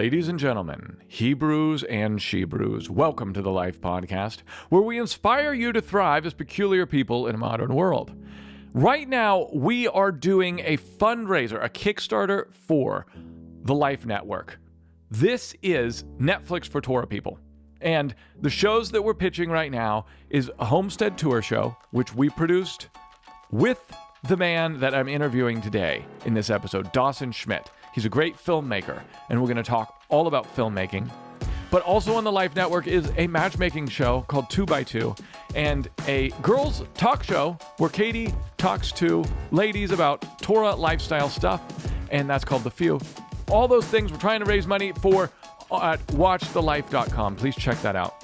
Ladies and gentlemen, Hebrews and Shebrews, welcome to the Life Podcast, where we inspire you to thrive as peculiar people in a modern world. Right now, we are doing a fundraiser, a Kickstarter for the Life Network. This is Netflix for Torah people. And the shows that we're pitching right now is a Homestead Tour show, which we produced with the man that I'm interviewing today in this episode, Dawson Schmidt. He's a great filmmaker, and we're going to talk all about filmmaking. But also on the Life Network is a matchmaking show called 2x2 and a girls' talk show where Katie talks to ladies about Torah lifestyle stuff, and that's called The Few. All those things we're trying to raise money for at watchthelife.com. Please check that out.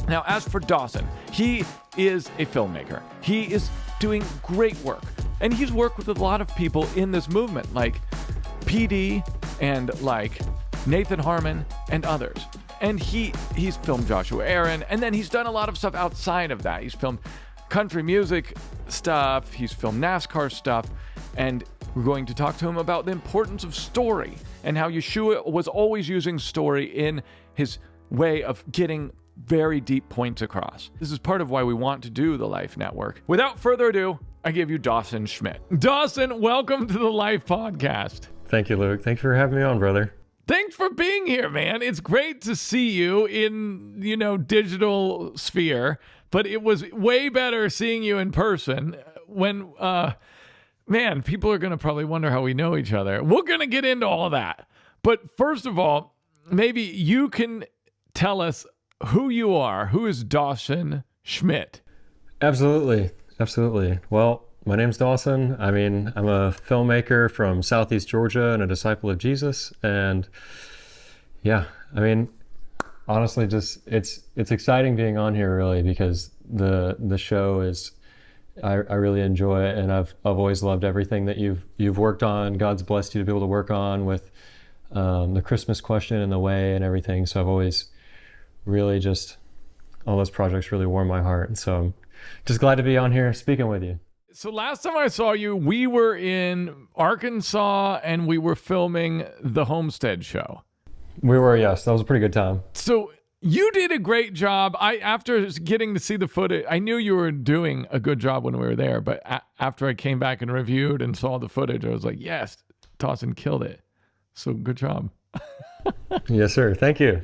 Now, as for Dawson, he is a filmmaker. He is doing great work, and he's worked with a lot of people in this movement, like PD and like Nathan Harmon and others. And he's filmed Joshua Aaron, and then he's done a lot of stuff outside of that. He's filmed country music stuff, he's filmed NASCAR stuff, and we're going to talk to him about the importance of story and how Yeshua was always using story in his way of getting very deep points across. This is part of why we want to do the Life Network. Without further ado, I give you Dawson Schmidt. Dawson, welcome to the Life Podcast. Thank you, Luke. Thanks for having me on, brother. Thanks for being here, man. It's great to see you in, digital sphere, but it was way better seeing you in person when, man, people are going to probably wonder how we know each other. We're going to get into all that. But first of all, maybe you can tell us who you are. Who is Dawson Schmidt? Absolutely. Well, my name's Dawson. I'm a filmmaker from Southeast Georgia and a disciple of Jesus. And yeah, honestly, just it's exciting being on here, really, because the show is, I really enjoy it, and I've always loved everything that you've worked on. God's blessed you to be able to work on with the Christmas question and the way and everything. So I've always really just, all those projects really warm my heart. And so I'm just glad to be on here speaking with you. So last time I saw you, we were in Arkansas and we were filming the Homestead Show. We were, yes. That was a pretty good time. So you did a great job. After getting to see the footage, I knew you were doing a good job when we were there, but after I came back and reviewed and saw the footage, I was like, yes, Dawson killed it. So good job. Yes, sir. Thank you.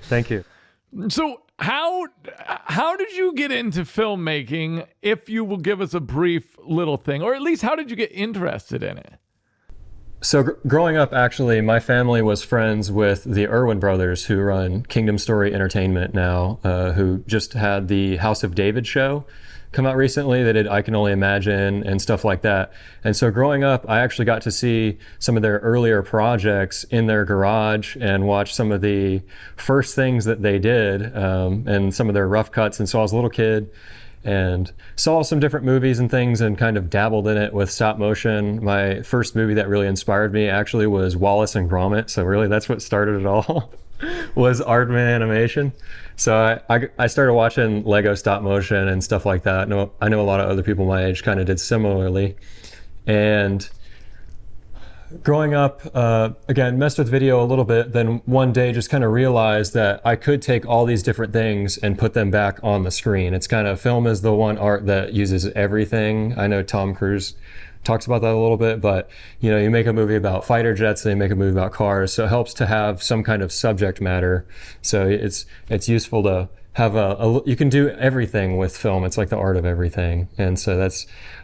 So how did you get into filmmaking, if you will give us a brief little thing, or at least how did you get interested in it? So growing up, actually, my family was friends with the Irwin brothers, who run Kingdom Story Entertainment now, who just had the House of David show come out recently. They did I Can Only Imagine and stuff like that. And so growing up, I actually got to see some of their earlier projects in their garage and watch some of the first things that they did, and some of their rough cuts. And so I was a little kid and saw some different movies and things and kind of dabbled in it with stop motion. My first movie that really inspired me actually was Wallace and Gromit. So really that's what started it all. Was Aardman animation. So I started watching Lego stop motion and stuff like that. I know a lot of other people my age kind of did similarly. And growing up, again, messed with video a little bit, then one day just kind of realized that I could take all these different things and put them back on the screen. It's kind of, film is the one art that uses everything. I know Tom Cruise talks about that a little bit, but you make a movie about fighter jets and you make a movie about cars, so it helps to have some kind of subject matter. So it's useful to have you can do everything with film. It's like the art of everything. And so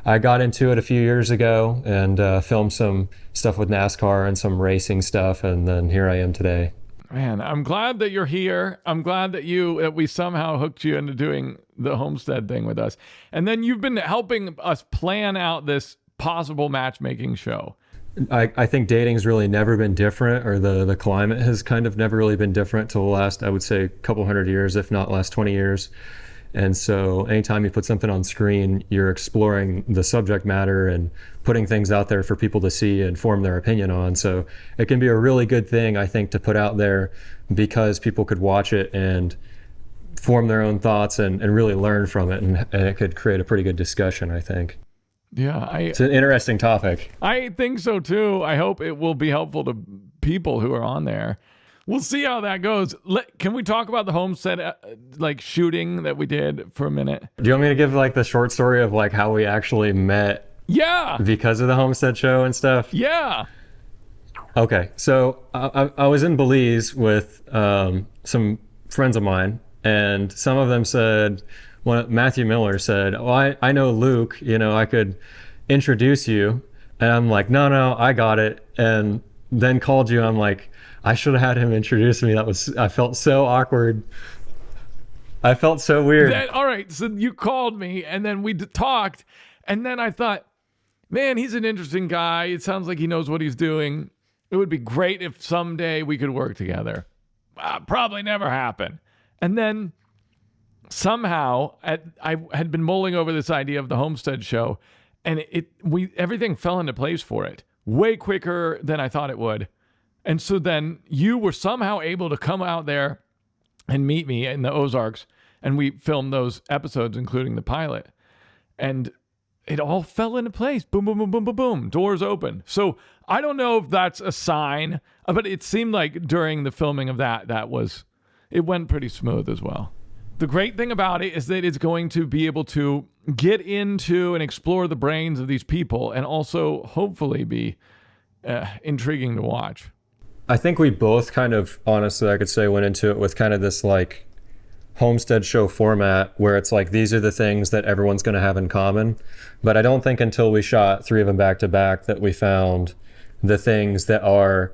I got into it a few years ago and filmed some stuff with NASCAR and some racing stuff, and then here I am today. Man, I'm glad that you're here. I'm glad that we somehow hooked you into doing the Homestead thing with us. And then you've been helping us plan out this possible matchmaking show. I think dating's really never been different, or the climate has kind of never really been different till the last, I would say, couple hundred years, if not last 20 years. And so anytime you put something on screen, you're exploring the subject matter and putting things out there for people to see and form their opinion on. So it can be a really good thing, I think, to put out there, because people could watch it and form their own thoughts and really learn from it. And it could create a pretty good discussion, I think. Yeah, it's an interesting topic. I think so too. I hope it will be helpful to people who are on there. we'll see how that goes. Can we talk about the homestead shooting that we did for a minute? Do you want me to give like the short story of like how we actually met? Yeah. Because of the Homestead Show and stuff? Yeah. Okay, so I was in Belize with some friends of mine, and some of them said, Matthew Miller said, oh, I know Luke, I could introduce you. And I'm like, no, I got it. And then called you, and I'm like, I should have had him introduce me. I felt so awkward. I felt so weird. All right, so you called me, and then we talked, and then I thought, man, he's an interesting guy. It sounds like he knows what he's doing. It would be great if someday we could work together. Probably never happen. And then somehow I had been mulling over this idea of the Homestead Show, and everything fell into place for it way quicker than I thought it would. And so then you were somehow able to come out there and meet me in the Ozarks, and we filmed those episodes, including the pilot. And it all fell into place. Boom, boom, boom, boom, boom, boom. Doors open. So I don't know if that's a sign, but it seemed like during the filming of it went pretty smooth as well. The great thing about it is that it's going to be able to get into and explore the brains of these people, and also hopefully be intriguing to watch. I think we both kind of, honestly, I could say, went into it with kind of this like Homestead Show format where it's like, these are the things that everyone's going to have in common. But I don't think until we shot 3 of them back to back that we found the things that are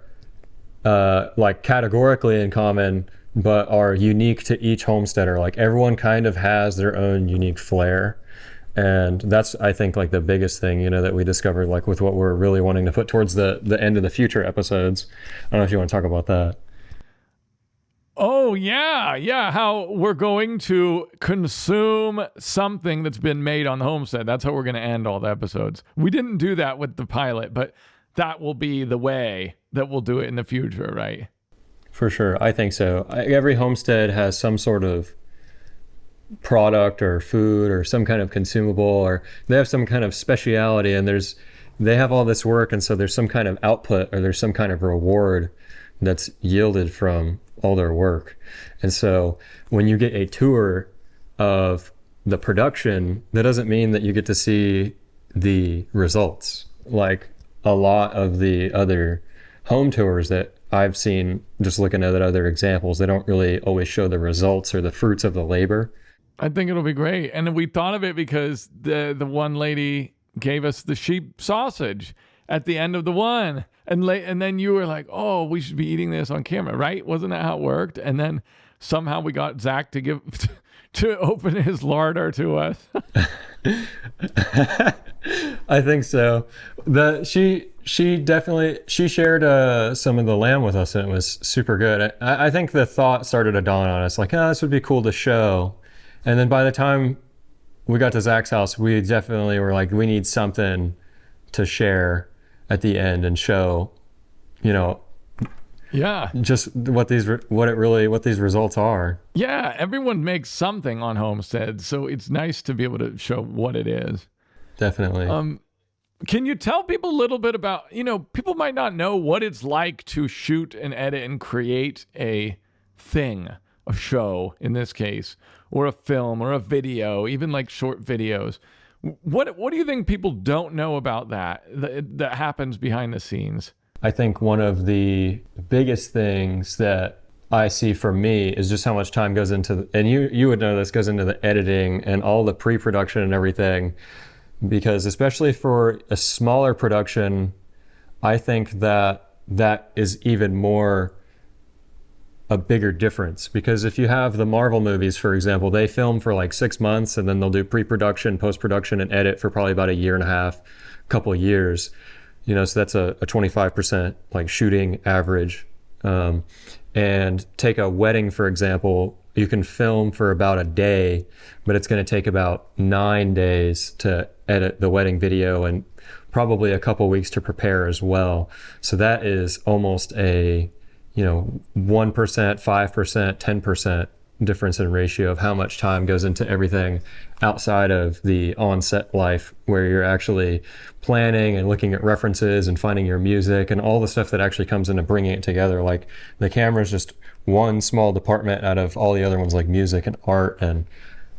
like categorically in common, but are unique to each homesteader. Like everyone kind of has their own unique flair. And that's, I think, like the biggest thing, that we discovered, like with what we're really wanting to put towards the end of the future episodes. I don't know if you want to talk about that. Oh, yeah. How we're going to consume something that's been made on the homestead. That's how we're going to end all the episodes. We didn't do that with the pilot, but that will be the way that we'll do it in the future, right? For sure. I think so. Every homestead has some sort of product or food or some kind of consumable, or they have some kind of speciality, and they have all this work, and so there's some kind of output, or there's some kind of reward that's yielded from all their work. And so when you get a tour of the production, that doesn't mean that you get to see the results. Like a lot of the other home tours that I've seen, just looking at other examples, they don't really always show the results or the fruits of the labor. I think it'll be great. And we thought of it because the one lady gave us the sheep sausage at the end of the one. And then you were like, oh, we should be eating this on camera, right? Wasn't that how it worked? And then somehow we got Zach to to open his larder to us. I think so. She definitely shared some of the lamb with us, and it was super good. I think the thought started to dawn on us, like, this would be cool to show. And then by the time we got to Zach's house, we definitely were like, we need something to share at the end and show, yeah, just what these results are. Yeah, everyone makes something on Homestead, so it's nice to be able to show what it is. Definitely. Can you tell people a little bit about, people might not know what it's like to shoot and edit and create a show in this case, or a film or a video, even like short videos. What do you think people don't know about that happens behind the scenes? I think one of the biggest things that I see for me is just how much time goes into, and you would know this, goes into the editing and all the pre-production and everything. Because especially for a smaller production, I think that is even more a bigger difference. Because if you have the Marvel movies, for example, they film for like 6 months, and then they'll do pre-production, post-production, and edit for probably about a year and a half, couple of years. So that's a 25% like shooting average. And take a wedding, for example, you can film for about a day, but it's going to take about 9 days to edit the wedding video, and probably a couple weeks to prepare as well. So that is almost a 1%, 5%, 10% difference in ratio of how much time goes into everything outside of the on-set life, where you're actually planning and looking at references and finding your music and all the stuff that actually comes into bringing it together. Like the camera is just one small department out of all the other ones, like music and art and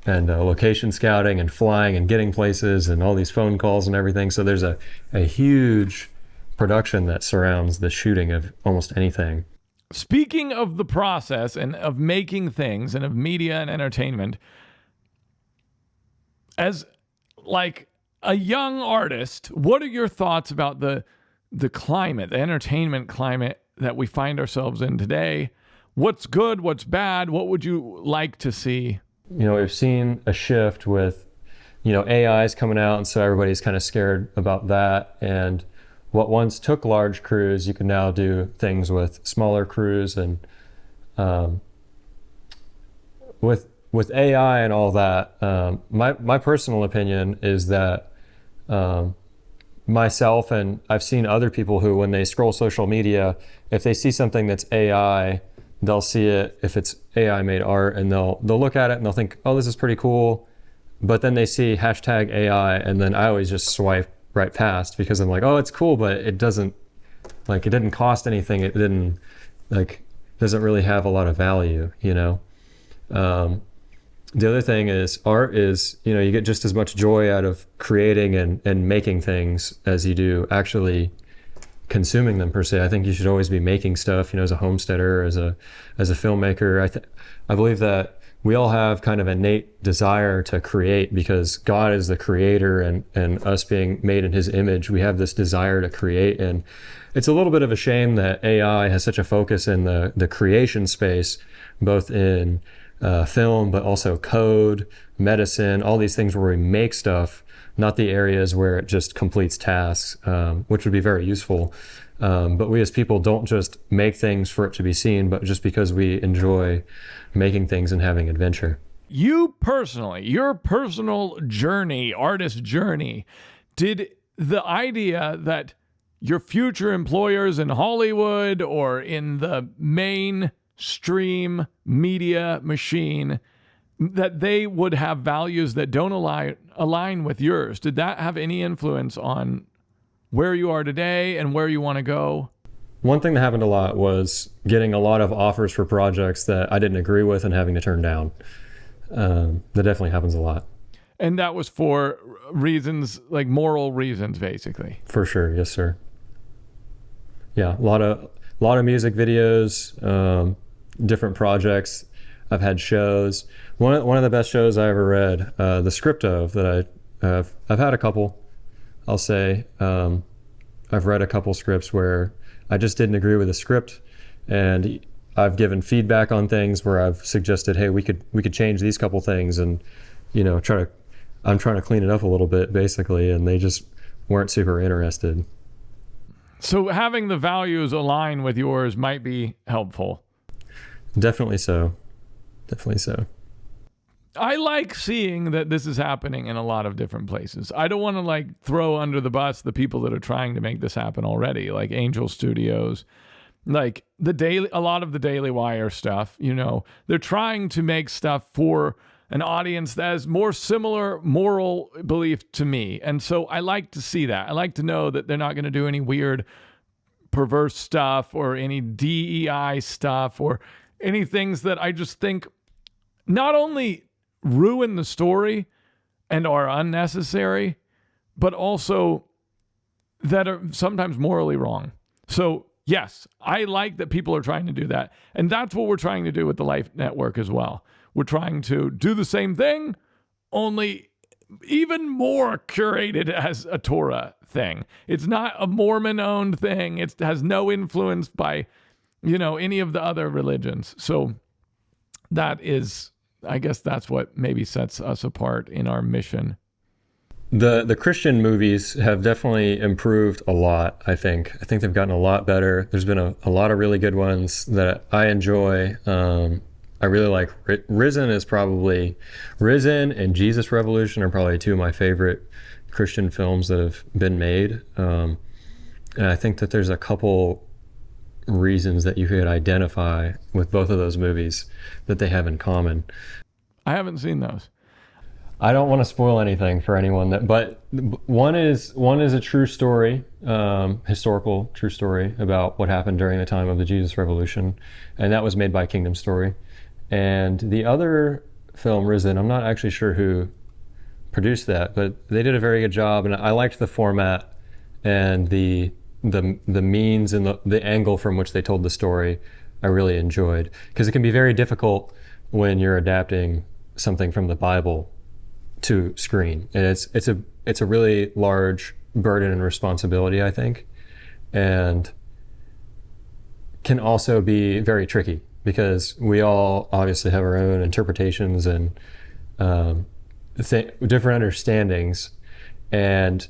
location scouting and flying and getting places and all these phone calls and everything. So there's a huge production that surrounds the shooting of almost anything. Speaking of the process and of making things and of media and entertainment, as like a young artist, what are your thoughts about the climate, the entertainment climate that we find ourselves in today? What's good? What's bad? What would you like to see? We've seen a shift with, AIs coming out, and so everybody's kind of scared about that. And what once took large crews, you can now do things with smaller crews. And with AI and all that, my personal opinion is that myself, and I've seen other people who, when they scroll social media, if they see something that's AI, they'll see it if it's AI made art, and they'll look at it and they'll think, oh, this is pretty cool. But then they see hashtag AI, and then I always just swipe right past, because I'm like, oh, it's cool, but it didn't cost anything. It doesn't really have a lot of value, The other thing is art is, you get just as much joy out of creating and making things as you do actually consuming them per se. I think you should always be making stuff, as a homesteader, as a filmmaker. I believe that we all have kind of innate desire to create, because God is the creator, and us being made in his image, we have this desire to create. And it's a little bit of a shame that AI has such a focus in the creation space, both in film, but also code, medicine, all these things where we make stuff, not the areas where it just completes tasks, which would be very useful. But we as people don't just make things for it to be seen, but just because we enjoy making things and having adventure. You personally, your personal journey, artist journey, did the idea that your future employers in Hollywood or in the mainstream media machine, that they would have values that don't align with yours, did that have any influence on where you are today and where you want to go? One thing that happened a lot was getting a lot of offers for projects that I didn't agree with and having to turn down. That definitely happens a lot. And that was for reasons, like moral reasons, basically. For sure. Yes, sir. Yeah. A lot of music videos, different projects. I've had shows. One of the best shows I ever read, the script of that I've had a couple, I'll say. I've read a couple scripts where I just didn't agree with the script, and I've given feedback on things where I've suggested, hey, we could change these couple things, and I'm trying to clean it up a little bit, basically, and they just weren't super interested. So having the values align with yours might be helpful. Definitely so. Definitely so. I like seeing that this is happening in a lot of different places. I don't want to throw under the bus the people that are trying to make this happen already, like Angel Studios, like a lot of the Daily Wire stuff. They're trying to make stuff for an audience that has more similar moral belief to me, and so I like to see that. I like to know that they're not going to do any weird, perverse stuff or any DEI stuff or any things that I just think not only ruin the story and are unnecessary, but also that are sometimes morally wrong. So yes, I like that people are trying to do that. And that's what we're trying to do with the Life Network as well. We're trying to do the same thing, only even more curated as a Torah thing. It's not a Mormon-owned thing. It has no influence by, any of the other religions. So that is, I guess that's what maybe sets us apart in our mission. The Christian movies have definitely improved a lot, I think. I think they've gotten a lot better. There's been a lot of really good ones that I enjoy. I really like Risen and Jesus Revolution are probably two of my favorite Christian films that have been made. And I think that there's a couple reasons that you could identify with both of those movies that they have in common. I haven't seen those. I don't want to spoil anything for anyone but one is a true story, historical true story about what happened during the time of the Jesus Revolution, and that was made by Kingdom Story. And the other film, Risen, I'm not actually sure who produced that, but they did a very good job, and I liked the format and the means and the angle from which they told the story. I really enjoyed, because it can be very difficult when you're adapting something from the Bible to screen, and it's a really large burden and responsibility, I think, and can also be very tricky, because we all obviously have our own interpretations and different understandings. And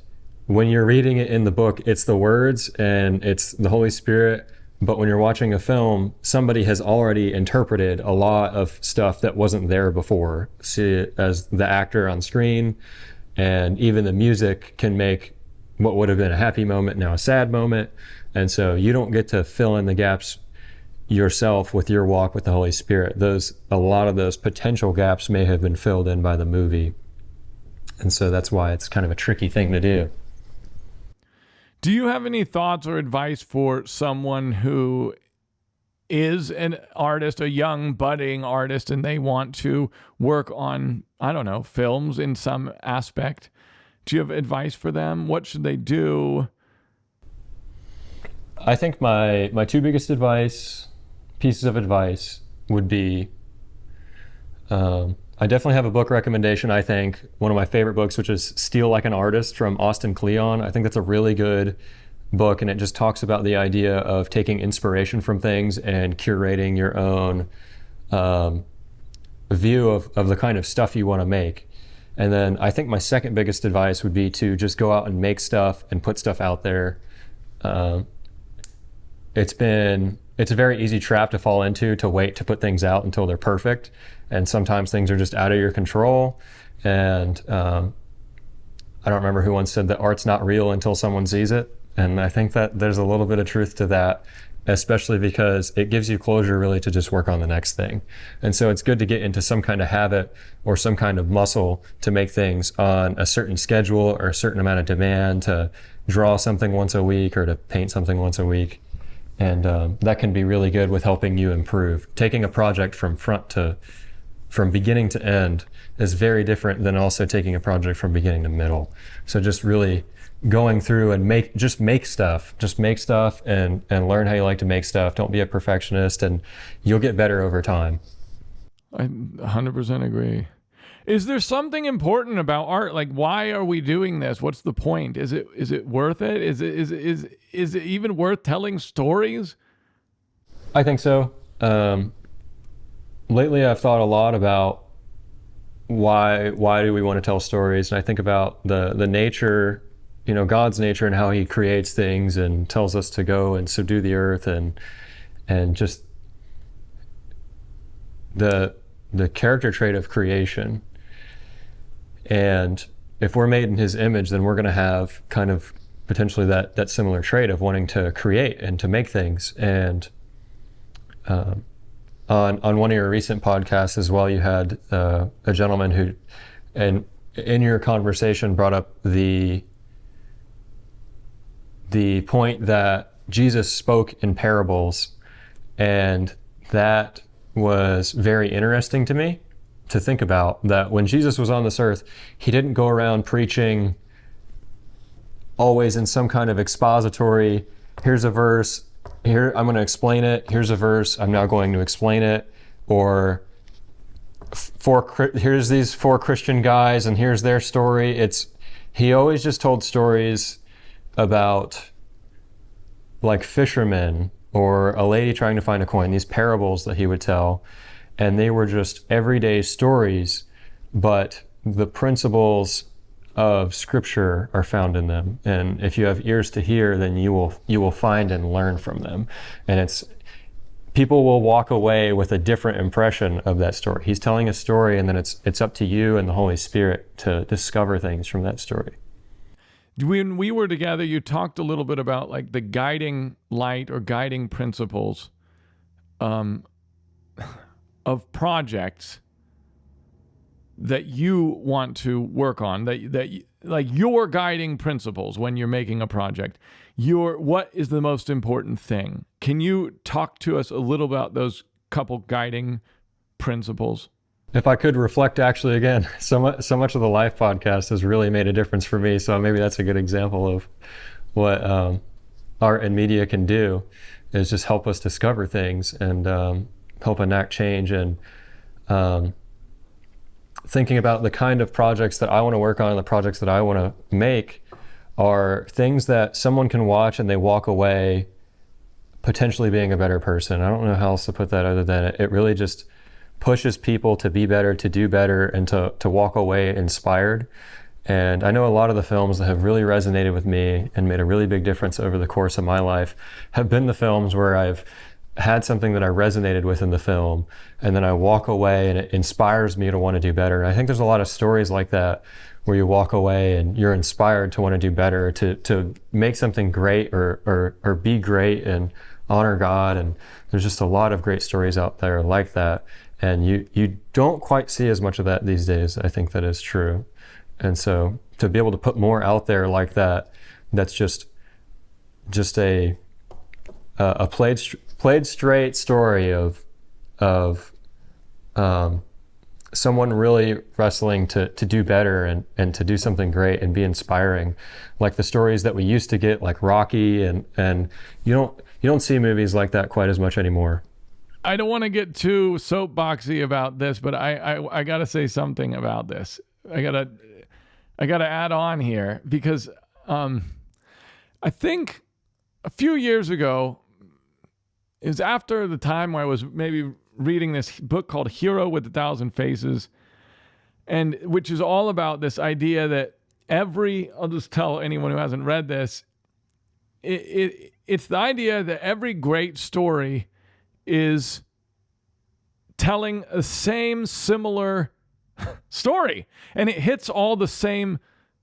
when you're reading it in the book, it's the words and it's the Holy Spirit. But when you're watching a film, somebody has already interpreted a lot of stuff that wasn't there before. See it as the actor on screen, and even the music can make what would have been a happy moment now a sad moment. And so you don't get to fill in the gaps yourself with your walk with the Holy Spirit. A lot of those potential gaps may have been filled in by the movie. And so that's why it's kind of a tricky thing to do. Do you have any thoughts or advice for someone who is an artist, a young budding artist, and they want to work on, I don't know, films in some aspect? Do you have advice for them? What should they do? I think my two biggest pieces of advice would be, I definitely have a book recommendation. I think one of my favorite books, which is Steal Like an Artist from Austin Kleon. I think that's a really good book, and it just talks about the idea of taking inspiration from things and curating your own view of the kind of stuff you want to make. And then I think my second biggest advice would be to just go out and make stuff and put stuff out there. It's a very easy trap to fall into, to wait to put things out until they're perfect. And sometimes things are just out of your control. And I don't remember who once said that art's not real until someone sees it. And I think that there's a little bit of truth to that, especially because it gives you closure really to just work on the next thing. And so it's good to get into some kind of habit or some kind of muscle to make things on a certain schedule or a certain amount of demand, to draw something once a week or to paint something once a week. And that can be really good with helping you improve. Taking a project from beginning to end is very different than also taking a project from beginning to middle. So just really going through and make stuff and learn how you like to make stuff. Don't be a perfectionist, and you'll get better over time. I 100% agree. Is there something important about art? Like, why are we doing this? What's the point? Is it worth it? Is it even worth telling stories? I think so. Lately, I've thought a lot about why do we want to tell stories, and I think about the nature, God's nature, and how He creates things and tells us to go and subdue the earth, and just the character trait of creation. And if we're made in His image, then we're going to have kind of potentially that similar trait of wanting to create and to make things. And on one of your recent podcasts as well, you had a gentleman who, and in your conversation, brought up the point that Jesus spoke in parables, and that was very interesting to me to think about. That when Jesus was on this earth, He didn't go around preaching always in some kind of expository, here's a verse, here I'm going to explain it, here's a verse, I'm now going to explain it, or here's these 4 Christian guys and here's their story. He always just told stories about, like, fishermen or a lady trying to find a coin, these parables that He would tell, and they were just everyday stories, but the principles of Scripture are found in them. And if you have ears to hear, then you will find and learn from them. And people will walk away with a different impression of that story. He's telling a story, and then it's up to you and the Holy Spirit to discover things from that story. when we were together, you talked a little bit about like the guiding light or guiding principles of projects that you want to work on, that like your guiding principles when you're making a project. What is the most important thing? Can you talk to us a little about those couple guiding principles? If I could reflect, actually, again, so much of the Life podcast has really made a difference for me. So maybe that's a good example of what art and media can do, is just help us discover things and help enact change. And thinking about the kind of projects that I want to work on and the projects that I want to make are things that someone can watch and they walk away potentially being a better person. I don't know how else to put that other than it really just pushes people to be better, to do better, and to walk away inspired. And I know a lot of the films that have really resonated with me and made a really big difference over the course of my life have been the films where I've had something that I resonated with in the film, and then I walk away and it inspires me to want to do better. And I think there's a lot of stories like that where you walk away and you're inspired to want to do better, to make something great or be great and honor God. And there's just a lot of great stories out there like that. And you don't quite see as much of that these days. I think that is true. And so to be able to put more out there like that, that's just a played straight story of someone really wrestling to do better and to do something great and be inspiring, like the stories that we used to get, like Rocky, and you don't see movies like that quite as much anymore. I don't want to get too soapboxy about this, but I got to say something about this. I got to add on here because I think a few years ago, it was after the time where I was maybe reading this book called Hero with a Thousand Faces, and which is all about this idea that I'll just tell anyone who hasn't read this, it's the idea that every great story is telling a similar story, and it hits all the same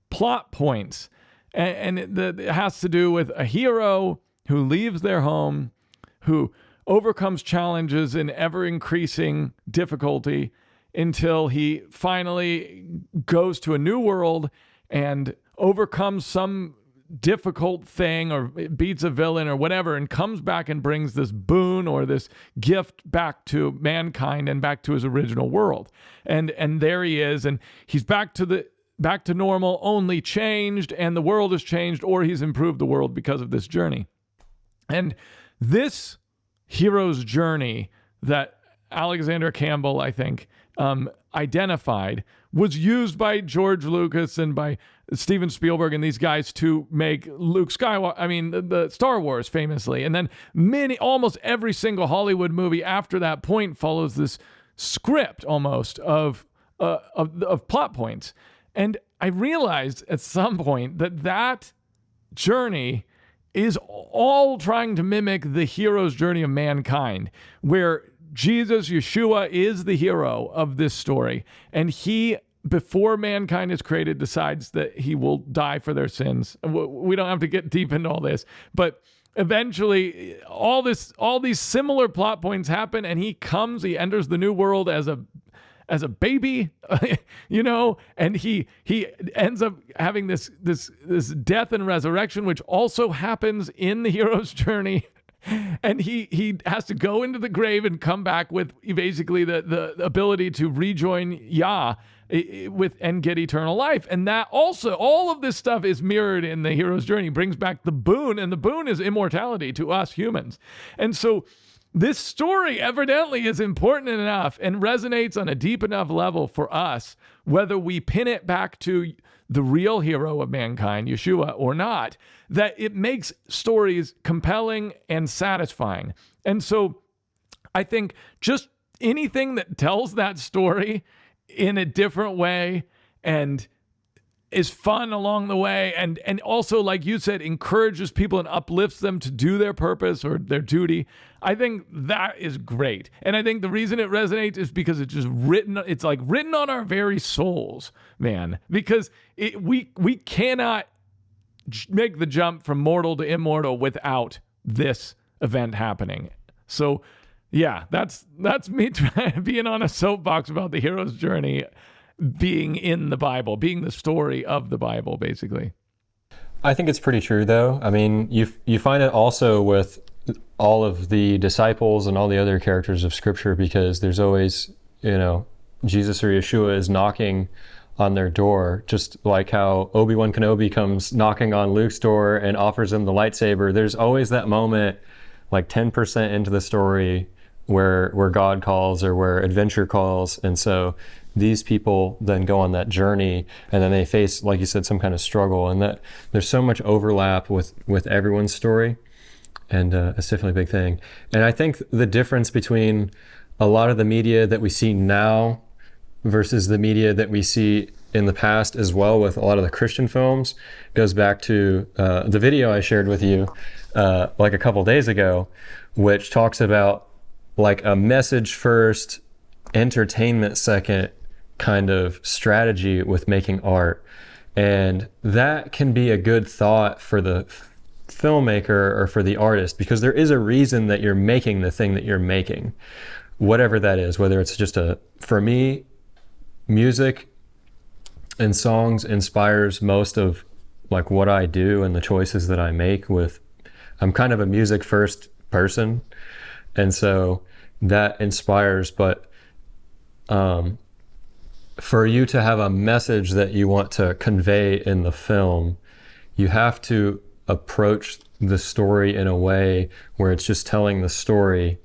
plot points, and it has to do with a hero who leaves their home, who overcomes challenges in ever-increasing difficulty until he finally goes to a new world and overcomes some difficult thing or beats a villain or whatever, and comes back and brings this boon or this gift back to mankind and back to his original world. And there he is, and he's back to normal, only changed, and the world has changed, or he's improved the world because of this journey. And this hero's journey that Alexander Campbell, I think, identified was used by George Lucas and by Steven Spielberg and these guys to make Luke Skywalker, the Star Wars famously. And then almost every single Hollywood movie after that point follows this script almost of plot points. And I realized at some point that journey is all trying to mimic the hero's journey of mankind, where Jesus, Yeshua, is the hero of this story. And he, before mankind is created, decides that he will die for their sins. We don't have to get deep into all this, but eventually all these similar plot points happen, and he enters the new world as a baby, and he ends up having this death and resurrection, which also happens in the hero's journey. And he has to go into the grave and come back with basically the ability to rejoin Yah and get eternal life. And that also, all of this stuff is mirrored in the hero's journey, brings back the boon, and the boon is immortality to us humans. And so this story evidently is important enough and resonates on a deep enough level for us, whether we pin it back to the real hero of mankind, Yeshua, or not, that it makes stories compelling and satisfying. And so I think just anything that tells that story in a different way and is fun along the way, and also, like you said, encourages people and uplifts them to do their purpose or their duty, I think that is great. And I think the reason it resonates is because it's like written on our very souls, man. Because we cannot make the jump from mortal to immortal without this event happening. So yeah, that's me being on a soapbox about the hero's journey being in the Bible, being the story of the Bible, basically. I think it's pretty true, though. I mean, you find it also with all of the disciples and all the other characters of Scripture, because there's always, Jesus or Yeshua is knocking on their door, just like how Obi-Wan Kenobi comes knocking on Luke's door and offers him the lightsaber. There's always that moment, like 10% into the story, where God calls or where adventure calls. And so these people then go on that journey, and then they face, like you said, some kind of struggle, and that there's so much overlap with everyone's story. And it's definitely a big thing. And I think the difference between a lot of the media that we see now versus the media that we see in the past as well, with a lot of the Christian films, goes back to the video I shared with you like a couple days ago, which talks about like a message first, entertainment second kind of strategy with making art. And that can be a good thought for the filmmaker or for the artist, because there is a reason that you're making the thing that you're making, whatever that is, whether it's just for me, music and songs inspires most of like what I do and the choices that I make. I'm kind of a music first person, and so that inspires. But for you to have a message that you want to convey in the film, you have to approach the story in a way where it's just telling the story,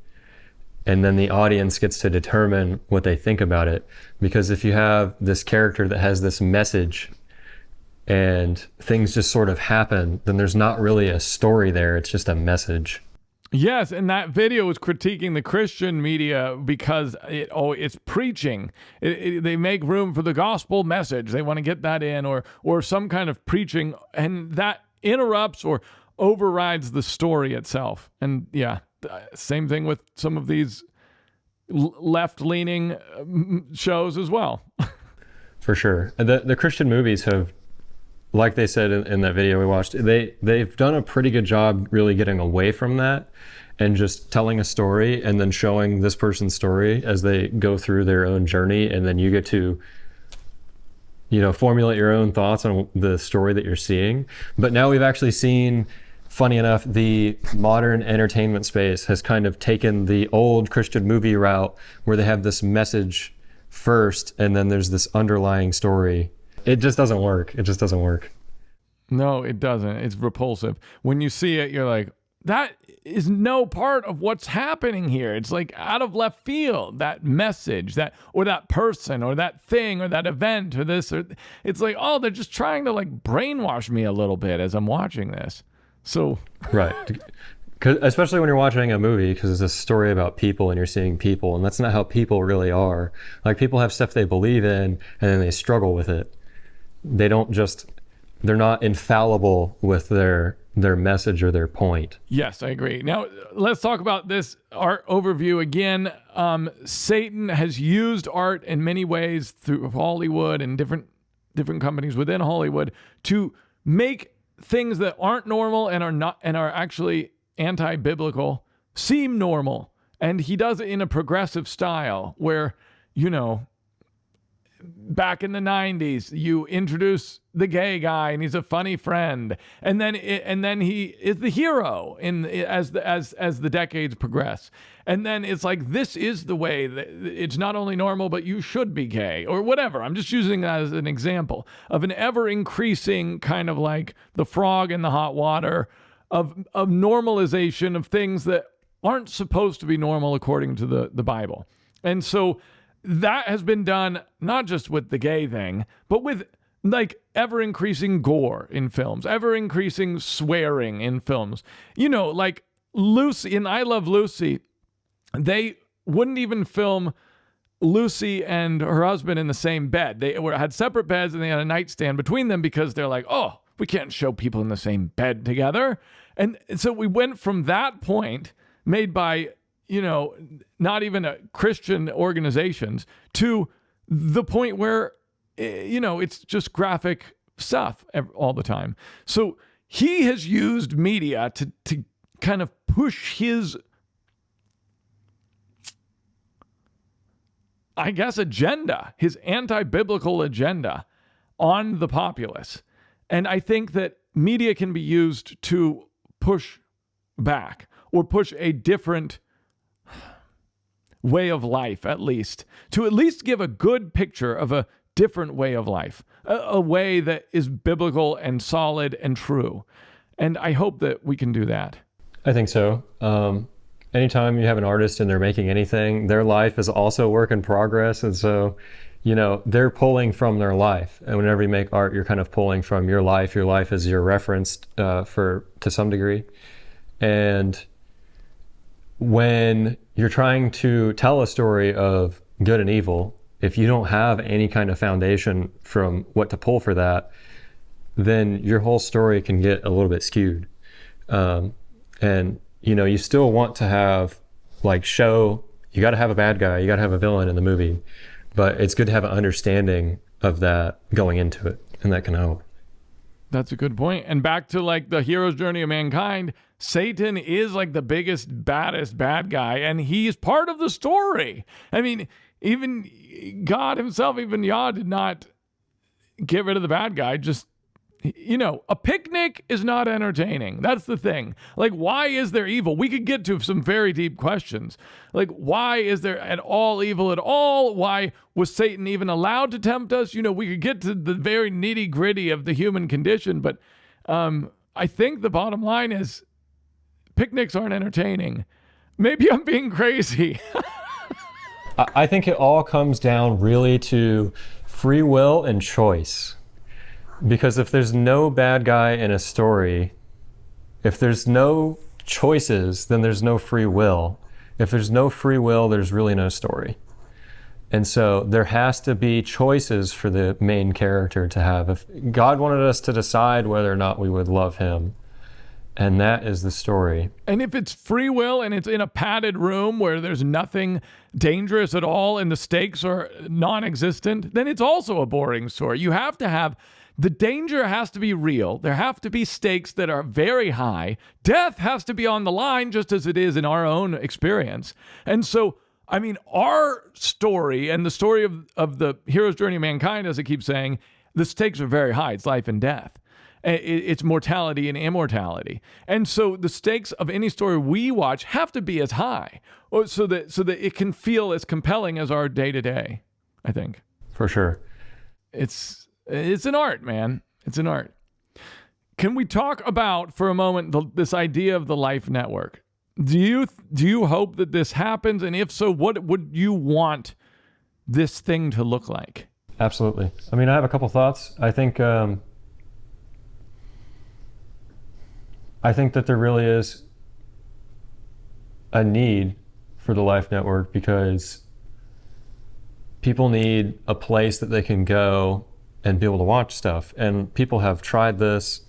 and then the audience gets to determine what they think about it. Because if you have this character that has this message and things just sort of happen, then there's not really a story there. It's just a message. Yes, and that video was critiquing the Christian media because it's preaching. They make room for the gospel message. They want to get that in, or some kind of preaching, and that interrupts or overrides the story itself. And yeah, same thing with some of these left-leaning shows as well. For sure. The Christian movies have, like they said in that video we watched, they've done a pretty good job really getting away from that and just telling a story and then showing this person's story as they go through their own journey, and then you get to formulate your own thoughts on the story that you're seeing. But now we've actually seen, funny enough, the modern entertainment space has kind of taken the old Christian movie route where they have this message first and then there's this underlying story. It just doesn't work. It just doesn't work. No, it doesn't. It's repulsive. When you see it, you're like, that is no part of what's happening here. It's like out of left field, that message, or that person, or that thing, or that event, or this, or it's like, oh, they're just trying to like brainwash me a little bit as I'm watching this. So right. Especially when you're watching a movie, because it's a story about people and you're seeing people, and that's not how people really are. Like, people have stuff they believe in and then they struggle with it. They're not infallible with their message or their point. Yes, I agree. Now, let's talk about this art overview again. Satan has used art in many ways through Hollywood and different companies within Hollywood to make things that aren't normal and are actually anti-biblical seem normal. And he does it in a progressive style where, back in the 90s, you introduce the gay guy and he's a funny friend, and then he is the hero as the decades progress, and then it's like, this is the way that it's not only normal, but you should be gay or whatever. I'm just using that as an example of an ever increasing kind of like the frog in the hot water of normalization of things that aren't supposed to be normal according to the Bible. And so that has been done not just with the gay thing, but with like ever increasing gore in films, ever increasing swearing in films. Like Lucy in I Love Lucy, they wouldn't even film Lucy and her husband in the same bed. They had separate beds and they had a nightstand between them because they're like, oh, we can't show people in the same bed together. And so we went from that point made by not even Christian organizations to the point where, it's just graphic stuff all the time. So he has used media to kind of push his, I guess, agenda, his anti-biblical agenda on the populace. And I think that media can be used to push back or push a different way of life, at least give a good picture of a different way of life, a way that is biblical and solid and true. And I hope that we can do that. I think so. Anytime you have an artist and they're making anything, their life is also a work in progress. And so, they're pulling from their life. And whenever you make art, you're kind of pulling from your life. Your life is your reference to some degree. And when you're trying to tell a story of good and evil, if you don't have any kind of foundation from what to pull for that, then your whole story can get a little bit skewed. And you still want to have you got to have a bad guy, you got to have a villain in the movie, but it's good to have an understanding of that going into it, and that can help. That's a good point. And back to the hero's journey of mankind, Satan is the biggest, baddest bad guy, and he's part of the story. I mean, even God himself, even Yah, did not get rid of the bad guy. Just, a picnic is not entertaining. That's the thing. Why is there evil? We could get to some very deep questions. Why is there at all evil at all? Why was Satan even allowed to tempt us? We could get to the very nitty gritty of the human condition, but I think the bottom line is picnics aren't entertaining. Maybe I'm being crazy. I think it all comes down really to free will and choice. Because if there's no bad guy in a story, if there's no choices, then there's no free will. If there's no free will, there's really no story. And so there has to be choices for the main character to have. If God wanted us to decide whether or not we would love him, and that is the story. And if it's free will and it's in a padded room where there's nothing dangerous at all and the stakes are non-existent, then it's also a boring story. You have to have, the danger has to be real. There have to be stakes that are very high. Death has to be on the line, just as it is in our own experience. And so, our story and the story of the hero's journey of mankind, as I keep saying, the stakes are very high. It's life and death. It's mortality and immortality. And so the stakes of any story we watch have to be as high, so that it can feel as compelling as our day-to-day, I think. For sure. It's an art, man. It's an art. Can we talk about, for a moment, this idea of the Life Network? Do you hope that this happens? And if so, what would you want this thing to look like? Absolutely. I have a couple thoughts. I think that there really is a need for the Life Network, because people need a place that they can go and be able to watch stuff. And people have tried this,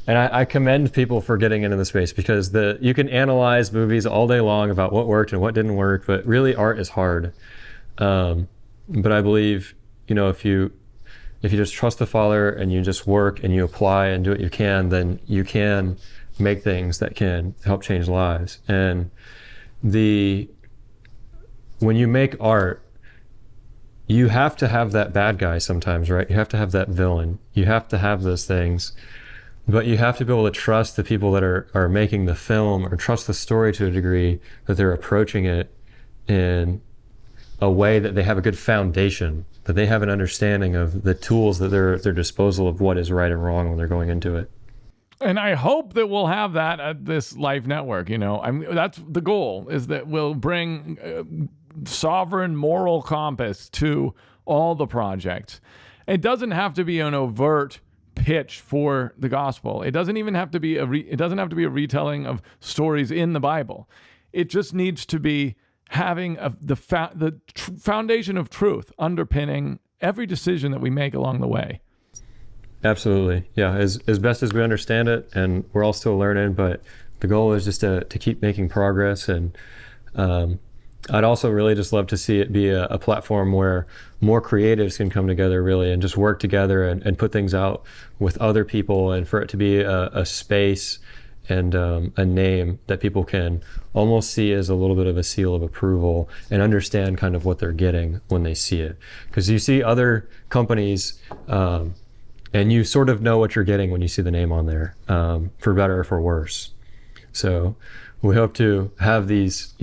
and I commend people for getting into the space, because you can analyze movies all day long about what worked and what didn't work, but really art is hard. But I believe, if you just trust the Father and you just work and you apply and do what you can, then you can make things that can help change lives. And when you make art, you have to have that bad guy sometimes, right? You have to have that villain. You have to have those things. But you have to be able to trust the people that are making the film, or trust the story to a degree, that they're approaching it in a way that they have a good foundation, that they have an understanding of the tools that they're at their disposal of what is right and wrong when they're going into it. And I hope that we'll have that at this Life Network. That's the goal, is that we'll bring sovereign moral compass to all the projects. It doesn't have to be an overt pitch for the gospel. It doesn't even have to be a retelling of stories in the Bible. It just needs to be having the foundation of truth underpinning every decision that we make along the way. Absolutely. Yeah, as best as we understand it, and we're all still learning, but the goal is just to keep making progress. And I'd also really just love to see it be a platform where more creatives can come together really and just work together and put things out with other people, and for it to be a space and a name that people can almost see as a little bit of a seal of approval and understand kind of what they're getting when they see it. Because you see other companies and you sort of know what you're getting when you see the name on there, for better or for worse. So we hope to have these,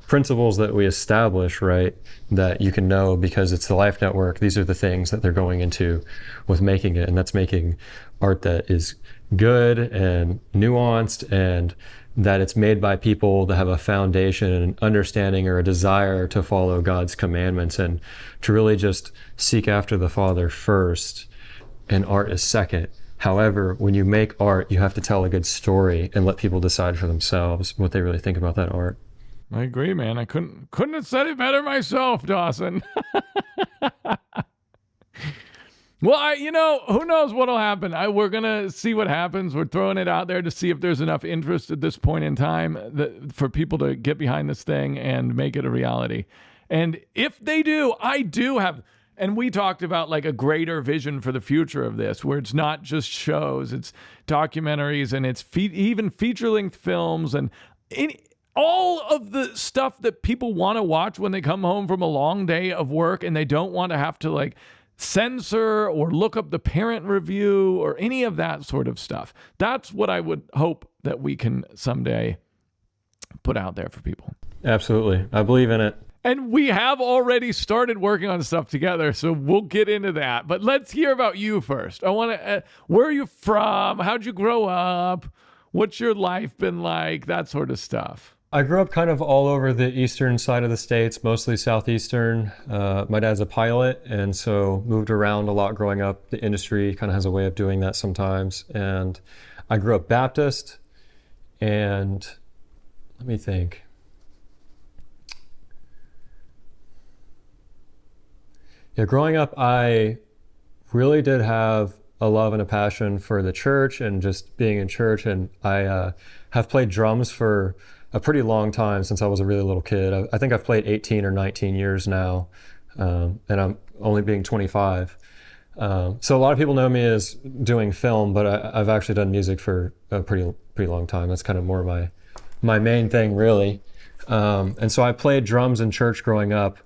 principles that we establish, right, that you can know because it's the Life Network. These are the things that they're going into with making it, and that's making art that is good and nuanced, and that it's made by people that have a foundation and understanding or a desire to follow God's commandments and to really just seek after the Father first, and art is second. However, when you make art, you have to tell a good story and let people decide for themselves what they really think about that art. I agree, man. I couldn't have said it better myself, Dawson. Well, who knows what'll happen. We're going to see what happens. We're throwing it out there to see if there's enough interest at this point in time for people to get behind this thing and make it a reality. And if they do, I do have... And we talked about like a greater vision for the future of this, where it's not just shows, it's documentaries, and it's even feature-length films, and all of the stuff that people want to watch when they come home from a long day of work and they don't want to have to like censor or look up the parent review or any of that sort of stuff. That's what I would hope that we can someday put out there for people. Absolutely. I believe in it. And we have already started working on stuff together, so we'll get into that. But let's hear about you first. I want to, where are you from? How'd you grow up? What's your life been like? That sort of stuff. I grew up kind of all over the eastern side of the States, mostly southeastern. My dad's a pilot, and so moved around a lot growing up. The industry kind of has a way of doing that sometimes. And I grew up Baptist, and let me think. Yeah, growing up, I really did have a love and a passion for the church and just being in church. And I have played drums for a pretty long time, since I was a really little kid. I think I've played 18 or 19 years now, and I'm only being 25. So a lot of people know me as doing film, but I've actually done music for a pretty long time. That's kind of more my main thing, really. And so I played drums in church growing up,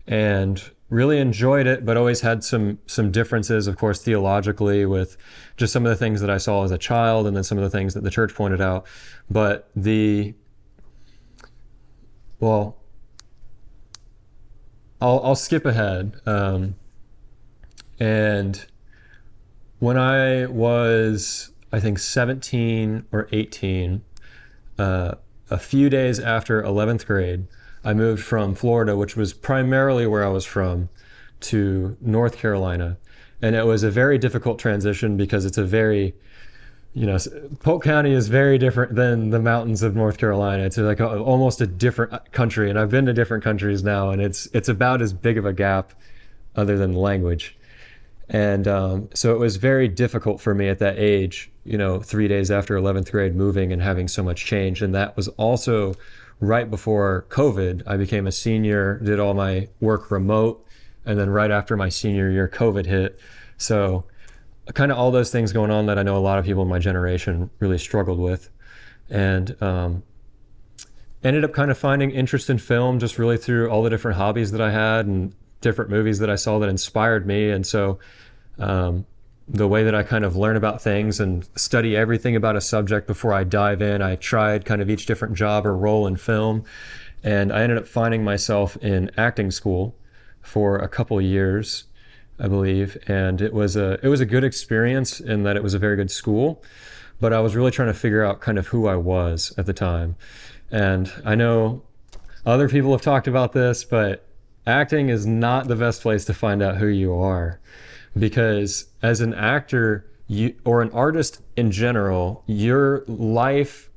and really enjoyed it, but always had some differences, of course, theologically, with just some of the things that I saw as a child, and then some of the things that the church pointed out. But I'll skip ahead. And when I was, I think, 17 or 18, a few days after 11th grade, I moved from Florida, which was primarily where I was from, to North Carolina. And it was a very difficult transition because it's a very, Polk County is very different than the mountains of North Carolina. It's like almost a different country. And I've been to different countries now, and it's about as big of a gap other than language. And so it was very difficult for me at that age, 3 days after 11th grade, moving and having so much change. And that was also right before COVID. I became a senior, did all my work remote, and then right after my senior year, COVID hit. So kind of all those things going on that I know a lot of people in my generation really struggled with. And ended up kind of finding interest in film just really through all the different hobbies that I had and different movies that I saw that inspired me. And so the way that I kind of learn about things and study everything about a subject before I dive in, I tried kind of each different job or role in film. And I ended up finding myself in acting school for a couple years, I believe. And it was a good experience in that it was a very good school, but I was really trying to figure out kind of who I was at the time. And I know other people have talked about this, but acting is not the best place to find out who you are. Because as an actor, or an artist in general, your life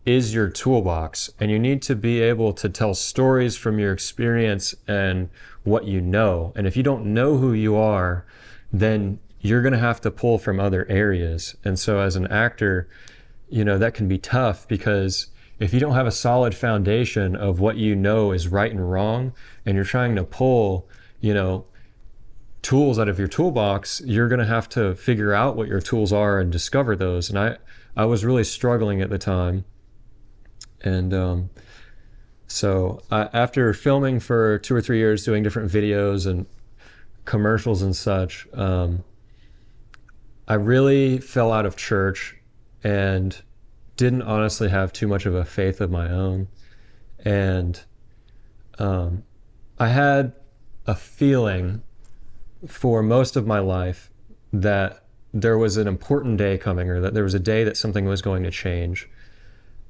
is your toolbox, and you need to be able to tell stories from your experience and what you know. And if you don't know who you are, then you're going to have to pull from other areas. And so as an actor, that can be tough because if you don't have a solid foundation of what you know is right and wrong, and you're trying to pull, tools out of your toolbox, you're going to have to figure out what your tools are and discover those. And I was really struggling at the time. And so after filming for 2 or 3 years, doing different videos and commercials and such, I really fell out of church and didn't honestly have too much of a faith of my own. And I had a feeling for most of my life that there was an important day coming, or that there was a day that something was going to change.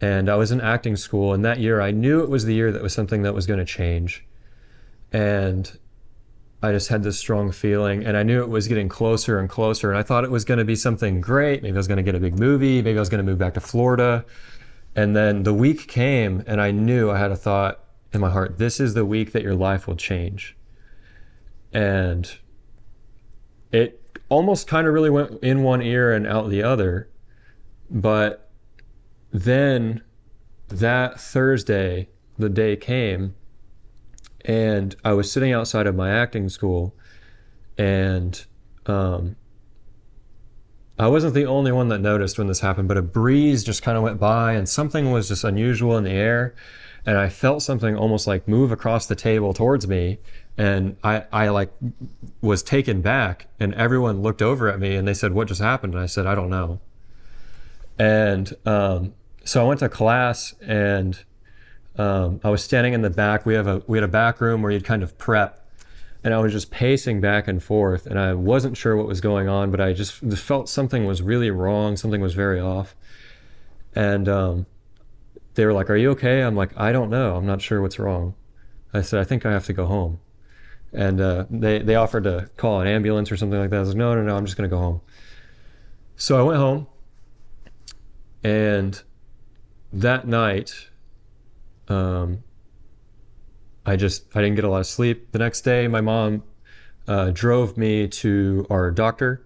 And I was in acting school, and that year I knew it was the year that was something that was going to change. And I just had this strong feeling, and I knew it was getting closer and closer, and I thought it was going to be something great. Maybe I was going to get a big movie, maybe I was going to move back to Florida. And then the week came, and I knew, I had a thought in my heart, this is the week that your life will change. And it almost kind of really went in one ear and out the other. But then that Thursday, the day came, and I was sitting outside of my acting school, and I wasn't the only one that noticed when this happened, but a breeze just kind of went by, and something was just unusual in the air, and I felt something almost like move across the table towards me, and I like was taken back, and everyone looked over at me and they said, "What just happened?" And I said, "I don't know." And so I went to class, and I was standing in the back. We had a back room where you'd kind of prep, and I was just pacing back and forth, and I wasn't sure what was going on, but I just felt something was really wrong. Something was very off. And they were like, "Are you okay?" I'm like, "I don't know. I'm not sure what's wrong." I said, "I think I have to go home." And they offered to call an ambulance or something like that. I was like, no, I'm just going to go home. So I went home, and that night, I didn't get a lot of sleep. The next day, my mom drove me to our doctor,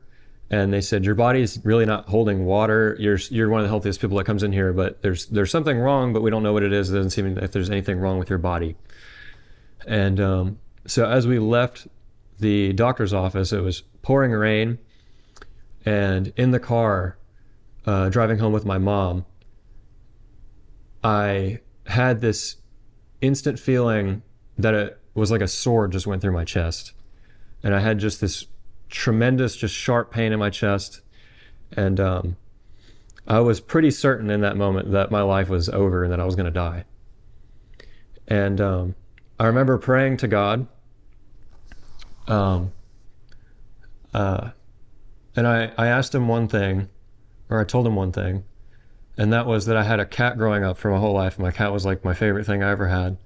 and they said, "Your body's really not holding water. You're one of the healthiest people that comes in here, but there's something wrong, but we don't know what it is. It doesn't seem like there's anything wrong with your body." And so as we left the doctor's office, it was pouring rain, and in the car, driving home with my mom, I had this instant feeling that it was like a sword just went through my chest. And I had just this tremendous, just sharp pain in my chest. And I was pretty certain in that moment that my life was over and that I was going to die. And I remember praying to God. And I asked him one thing, or I told him one thing, and that was that I had a cat growing up for my whole life. My cat was like my favorite thing I ever had.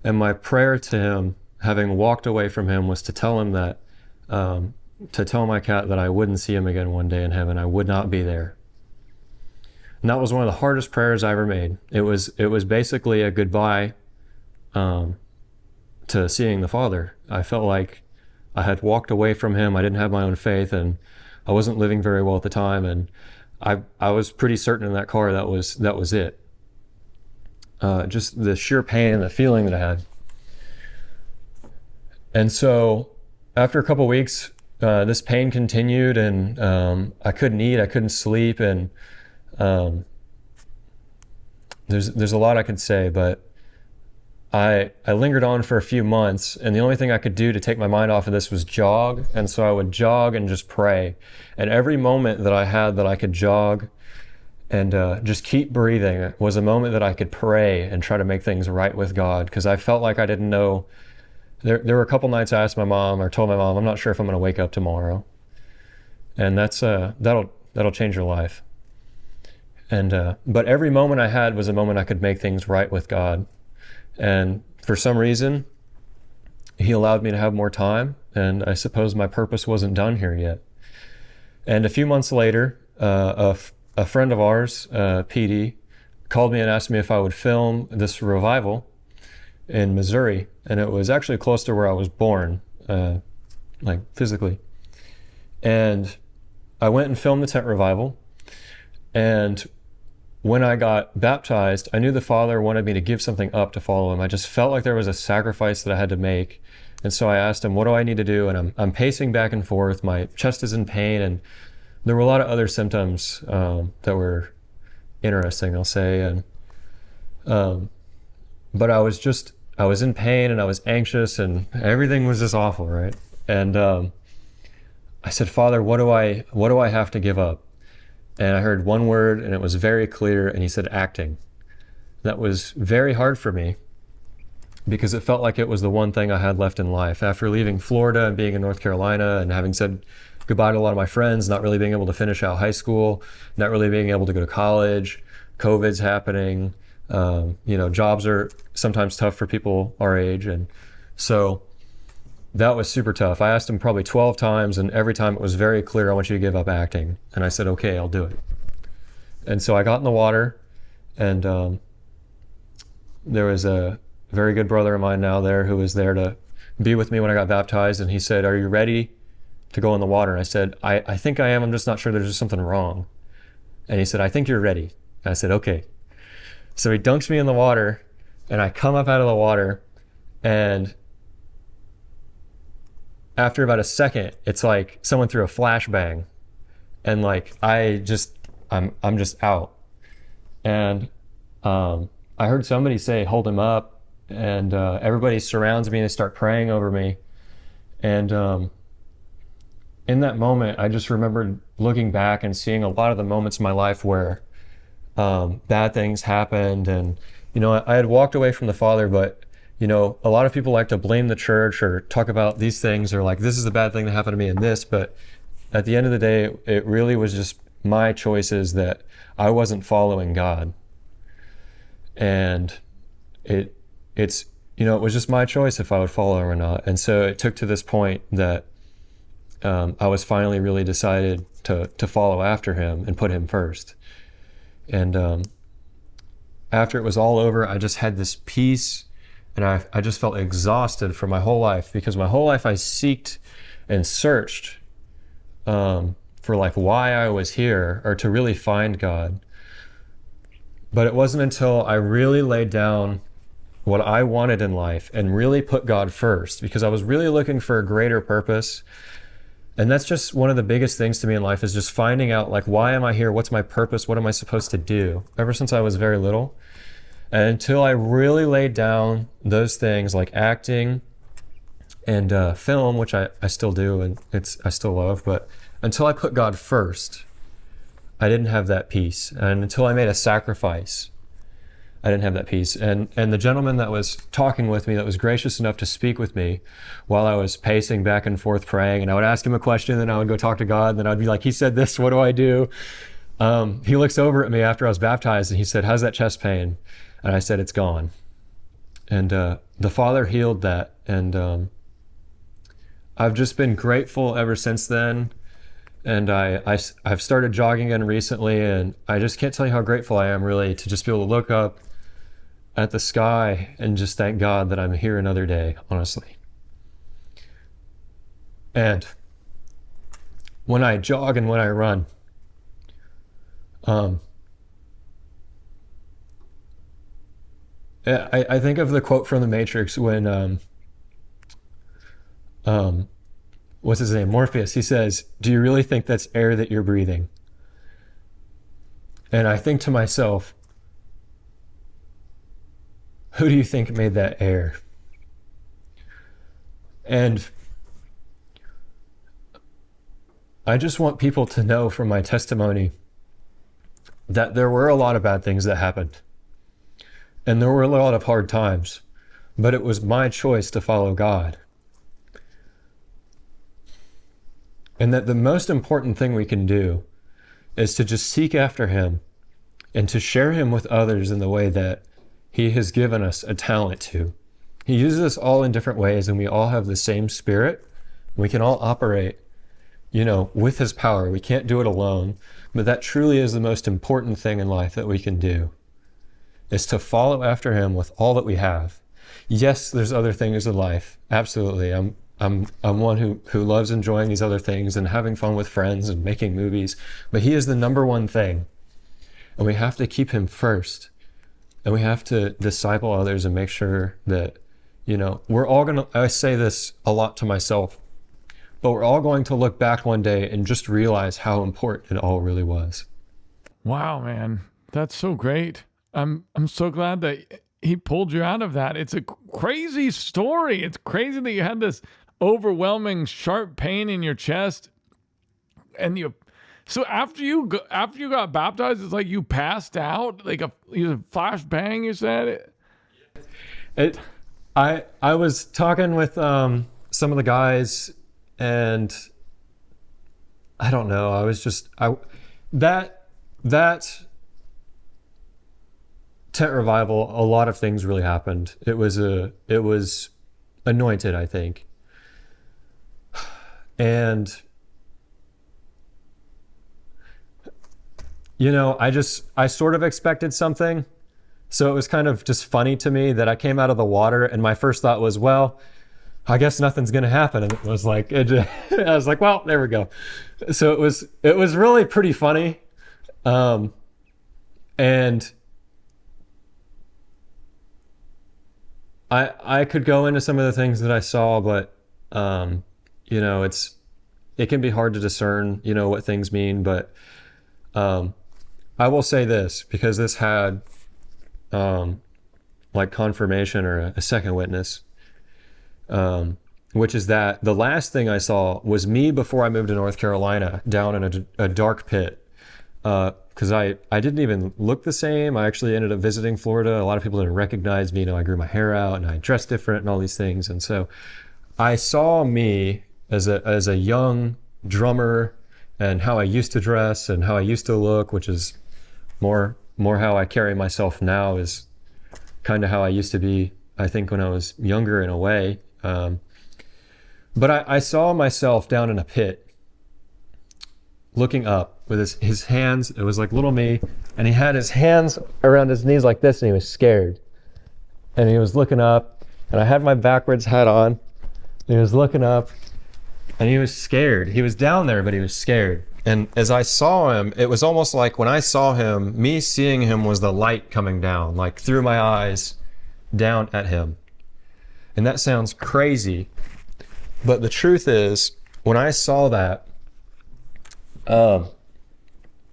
And my prayer to him, having walked away from him, was to tell him that, to tell my cat that I wouldn't see him again one day in heaven. I would not be there. And that was one of the hardest prayers I ever made. It was basically a goodbye to seeing the Father. I felt like I had walked away from him. I didn't have my own faith, and I wasn't living very well at the time. And I was pretty certain in that car that was it. Just the sheer pain and the feeling that I had. And so after a couple of weeks, this pain continued, and I couldn't eat, I couldn't sleep, and there's a lot I could say, but I lingered on for a few months, and the only thing I could do to take my mind off of this was jog. And so I would jog and just pray. And every moment that I had that I could jog and just keep breathing was a moment that I could pray and try to make things right with God, because I felt like I didn't know. There were a couple nights I asked my mom, or told my mom, "I'm not sure if I'm going to wake up tomorrow." And that's that'll change your life. And but every moment I had was a moment I could make things right with God. And for some reason, he allowed me to have more time, and I suppose my purpose wasn't done here yet. And a few months later, a friend of ours, PD, called me and asked me if I would film this revival in Missouri. And it was actually close to where I was born, like physically. And I went and filmed the tent revival. And when I got baptized, I knew the Father wanted me to give something up to follow him. I just felt like there was a sacrifice that I had to make. And so I asked him, what do I need to do? And I'm pacing back and forth. My chest is in pain. And there were a lot of other symptoms that were interesting, I'll say. And but I was in pain and I was anxious and everything was just awful, right? And I said, Father, what do I have to give up? And I heard one word and it was very clear, and he said, acting. That was very hard for me because it felt like it was the one thing I had left in life. After leaving Florida and being in North Carolina and having said goodbye to a lot of my friends, not really being able to finish out high school, not really being able to go to college, COVID's happening, jobs are sometimes tough for people our age. And so that was super tough. I asked him probably 12 times, and every time it was very clear, I want you to give up acting. And I said, okay, I'll do it. And so I got in the water, and there was a very good brother of mine now there who was there to be with me when I got baptized. And he said, are you ready to go in the water? And I said, I think I am. I'm just not sure. There's just something wrong. And he said, I think you're ready. And I said, okay. So he dunks me in the water, and I come up out of the water, and after about a second, it's like someone threw a flashbang, and like I'm just out. And I heard somebody say, hold him up, and everybody surrounds me and they start praying over me. And in that moment, I just remembered looking back and seeing a lot of the moments in my life where bad things happened. And I had walked away from the Father, but a lot of people like to blame the church or talk about these things, or like, this is the bad thing that happened to me in this. But at the end of the day, it really was just my choices that I wasn't following God. And it was just my choice if I would follow him or not. And so it took to this point that I was finally really decided to follow after him and put him first. And after it was all over, I just had this peace. And I just felt exhausted for my whole life, because my whole life I seeked and searched for like why I was here, or to really find God. But it wasn't until I really laid down what I wanted in life and really put God first, because I was really looking for a greater purpose. And that's just one of the biggest things to me in life, is just finding out like, why am I here? What's my purpose? What am I supposed to do? Ever since I was very little. And until I really laid down those things like acting and film, which I still do and I still love, but until I put God first, I didn't have that peace. And until I made a sacrifice, I didn't have that peace. And the gentleman that was talking with me, that was gracious enough to speak with me while I was pacing back and forth praying, and I would ask him a question, then I would go talk to God, and then I'd be like, he said this, what do I do? He looks over at me after I was baptized, and he said, how's that chest pain? And I said, it's gone. And the Father healed that. And I've just been grateful ever since then. And I've started jogging again recently, and I just can't tell you how grateful I am, really, to just be able to look up at the sky and just thank God that I'm here another day, honestly. And when I jog and when I run, I think of the quote from The Matrix when, what's his name? Morpheus. He says, do you really think that's air that you're breathing? And I think to myself, who do you think made that air? And I just want people to know from my testimony that there were a lot of bad things that happened. And there were a lot of hard times, but it was my choice to follow God. And that the most important thing we can do is to just seek after him and to share him with others in the way that he has given us a talent to. He uses us all in different ways, and we all have the same spirit. We can all operate, with his power. We can't do it alone, but that truly is the most important thing in life that we can do, is to follow after him with all that we have. Yes, there's other things in life. Absolutely. I'm one who loves enjoying these other things and having fun with friends and making movies, but he is the number one thing. and we have to keep him first, and we have to disciple others and make sure that, we're all gonna, I say this a lot to myself, but we're all going to look back one day and just realize how important it all really was. Wow, man. That's so great. I'm so glad that he pulled you out of that. It's a crazy story. It's crazy that you had this overwhelming sharp pain in your chest, and so after you got baptized, it's like you passed out, like a flash bang, you said. I was talking with some of the guys, and I don't know, I was just that tent revival, a lot of things really happened. It was anointed, I think. And I sort of expected something. So it was kind of just funny to me that I came out of the water and my first thought was, well, I guess nothing's going to happen. And it was like, I was like, well, there we go. So it was really pretty funny. And I could go into some of the things that I saw, but, it can be hard to discern, what things mean. But I will say this, because this had like confirmation or a second witness, which is that the last thing I saw was me before I moved to North Carolina down in a dark pit, because I didn't even look the same. I actually ended up visiting Florida. A lot of people didn't recognize me. I grew my hair out and I dressed different and all these things. And so I saw me as a young drummer and how I used to dress and how I used to look, which is more how I carry myself now, is kind of how I used to be, I think, when I was younger in a way. But I saw myself down in a pit looking up with his hands. It was like little me, and he had his hands around his knees like this, and he was scared. And he was looking up, and I had my backwards hat on, and he was looking up, and he was scared. He was down there, but he was scared. And as I saw him, it was almost like when I saw him, me seeing him was the light coming down, like through my eyes, down at him. And that sounds crazy, but the truth is, when I saw that, a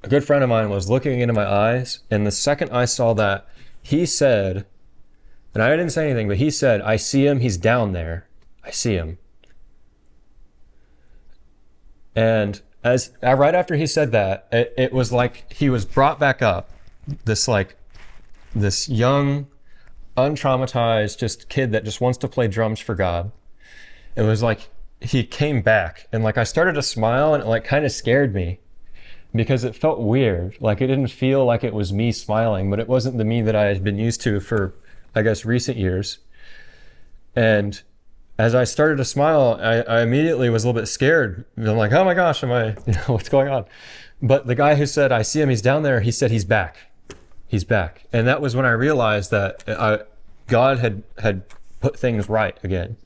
good friend of mine was looking into my eyes, and the second I saw that, he said, and I didn't say anything, but he said, "I see him, he's down there. I see him." And right after he said that, it was like he was brought back up, this young, untraumatized, just kid that just wants to play drums for God. It was like he came back, and like I started to smile, and it like kind of scared me because it felt weird. Like it didn't feel like it was me smiling, but it wasn't the me that I had been used to for, I guess, recent years. And as I started to smile, I immediately was a little bit scared. I'm like, oh my gosh, what's going on? But the guy who said, "I see him, he's down there," he said, "He's back. He's back." And that was when I realized that God had put things right again.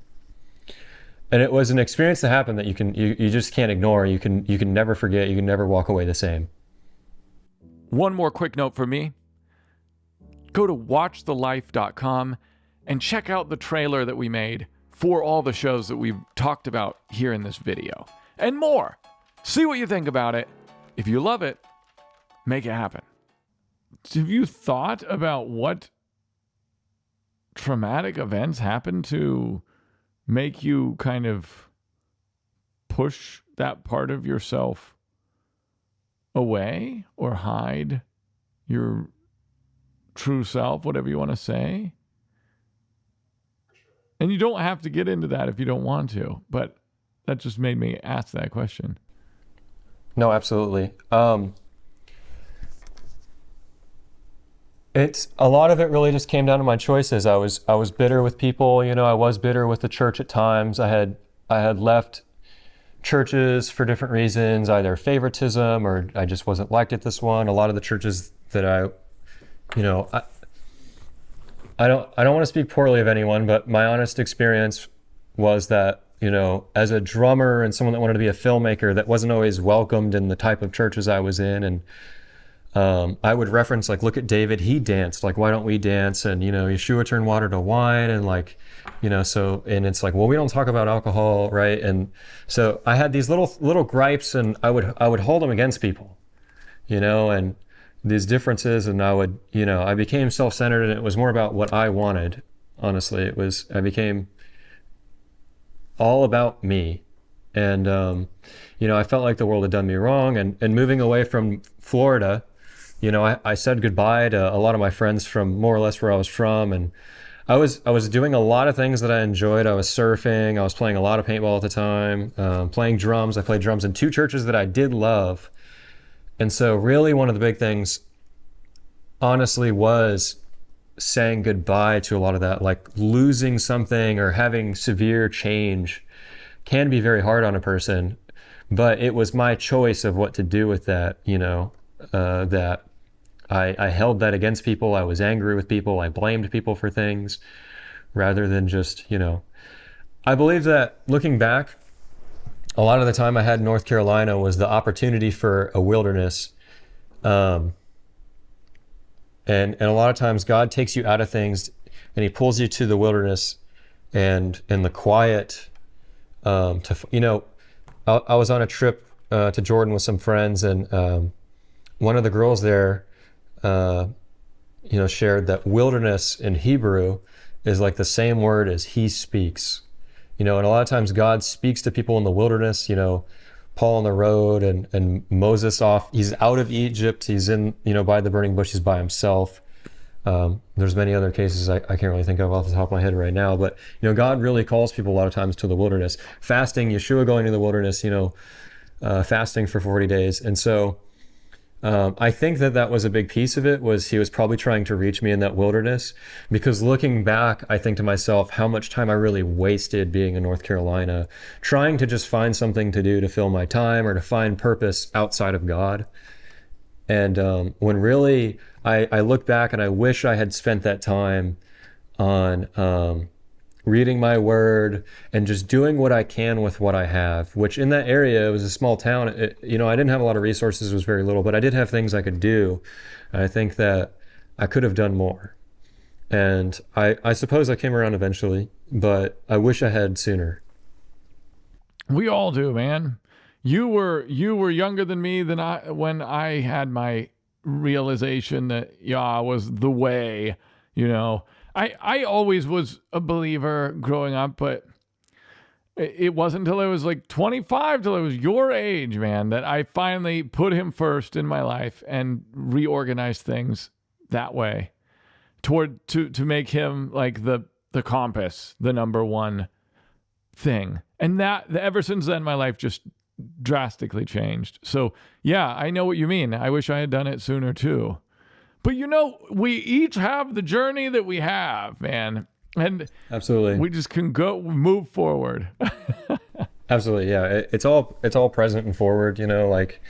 And it was an experience that happened that you just can't ignore. You can never forget. You can never walk away the same. One more quick note for me. Go to watchthelife.com and check out the trailer that we made for all the shows that we've talked about here in this video, and more. See what you think about it. If you love it, make it happen. Have you thought about what traumatic events happen to make you kind of push that part of yourself away or hide your true self, whatever you want to say? And you don't have to get into that if you don't want to, but that just made me ask that question. No, absolutely. It's a lot of it really just came down to my choices. I was bitter with people, I was bitter with the church at times. I had left churches for different reasons, either favoritism or I just wasn't liked at this one. A lot of the churches that I don't want to speak poorly of anyone, but my honest experience was that, as a drummer and someone that wanted to be a filmmaker, that wasn't always welcomed in the type of churches I was in. I would reference like, look at David, he danced, like, why don't we dance? And, Yeshua turned water to wine, and like, so, and it's like, well, we don't talk about alcohol, right? And so I had these little gripes, and I would hold them against people, and these differences, and I became self-centered, and it was more about what I wanted. Honestly, I became all about me. And, I felt like the world had done me wrong, and moving away from Florida, I said goodbye to a lot of my friends from more or less where I was from, and I was doing a lot of things that I enjoyed. I was surfing, I was playing a lot of paintball at the time, playing drums. I played drums in 2 churches that I did love. And so really one of the big things, honestly, was saying goodbye to a lot of that. Like, losing something or having severe change can be very hard on a person, but it was my choice of what to do with that, that I held that against people. I was angry with people. I blamed people for things rather than just, I believe that looking back, a lot of the time I had in North Carolina was the opportunity for a wilderness. And a lot of times God takes you out of things and he pulls you to the wilderness and in the quiet. I was on a trip to Jordan with some friends, and one of the girls there, shared that wilderness in Hebrew is like the same word as he speaks. And a lot of times God speaks to people in the wilderness, Paul on the road and Moses he's out of Egypt. He's in, by the burning bush, he's by himself. There's many other cases I can't really think of off the top of my head right now, but God really calls people a lot of times to the wilderness. Fasting, Yeshua going to the wilderness, fasting for 40 days. And so I think that was a big piece of it, was he was probably trying to reach me in that wilderness, because looking back, I think to myself how much time I really wasted being in North Carolina, trying to just find something to do to fill my time or to find purpose outside of God. And when really I look back and I wish I had spent that time on reading my word and just doing what I can with what I have, which in that area, it was a small town. I didn't have a lot of resources, it was very little, but I did have things I could do. And I think that I could have done more. And I suppose I came around eventually, but I wish I had sooner. We all do, man. You were younger than me when I had my realization that Yah was the way, I always was a believer growing up, but it wasn't until I was like 25, till I was your age, man, that I finally put him first in my life and reorganized things that way to make him like the compass, the number one thing. And that ever since then, my life just drastically changed. So yeah, I know what you mean. I wish I had done it sooner too. But we each have the journey that we have, man. And absolutely, we just can move forward. Absolutely, yeah. It's all present and forward, like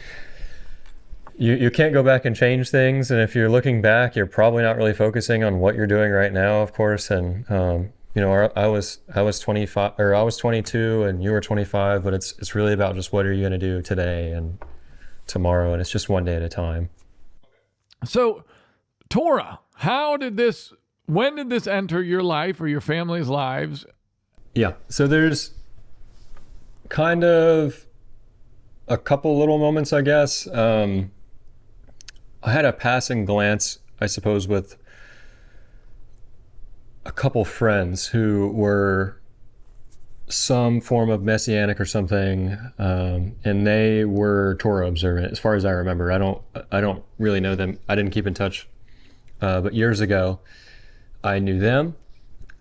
you can't go back and change things. And if you're looking back, you're probably not really focusing on what you're doing right now, of course. And I was 25, or I was 22 and you were 25, but it's really about just what are you going to do today and tomorrow, and it's just one day at a time. So Torah, when did this enter your life or your family's lives? Yeah, so there's kind of a couple little moments, I guess. I had a passing glance, I suppose, with a couple friends who were some form of Messianic or something, and they were Torah Observant, as far as I remember. I don't really know them. I didn't keep in touch, but years ago, I knew them.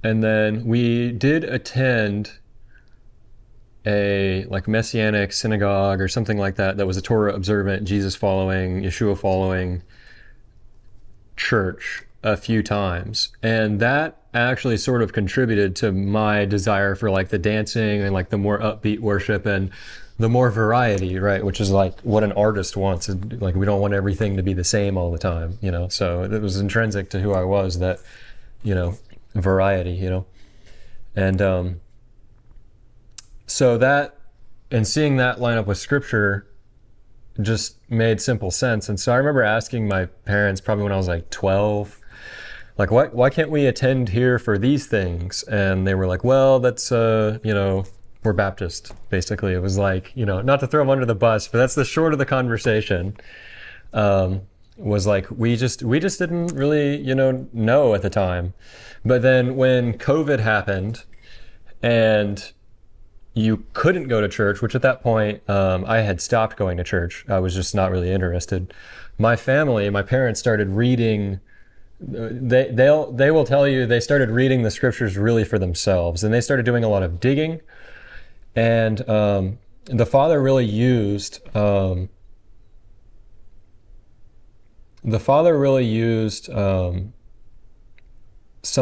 And then we did attend a like Messianic synagogue or something like that was a Torah Observant, Jesus following, Yeshua following church a few times. And that actually sort of contributed to my desire for like the dancing and like the more upbeat worship and the more variety, right? Which is like what an artist wants. Like, we don't want everything to be the same all the time, So it was intrinsic to who I was, that, variety, And so that, and seeing that line up with scripture, just made simple sense. And so I remember asking my parents probably when I was like 12, like, why can't we attend here for these things? And they were like, well, that's, we're Baptist, basically. It was like, not to throw them under the bus, but that's the short of the conversation. Was like, we just didn't really, know at the time. But then when COVID happened and you couldn't go to church, which at that point, I had stopped going to church. I was just not really interested. My parents started reading. They will tell you they started reading the scriptures really for themselves, and they started doing a lot of digging. And the father really used some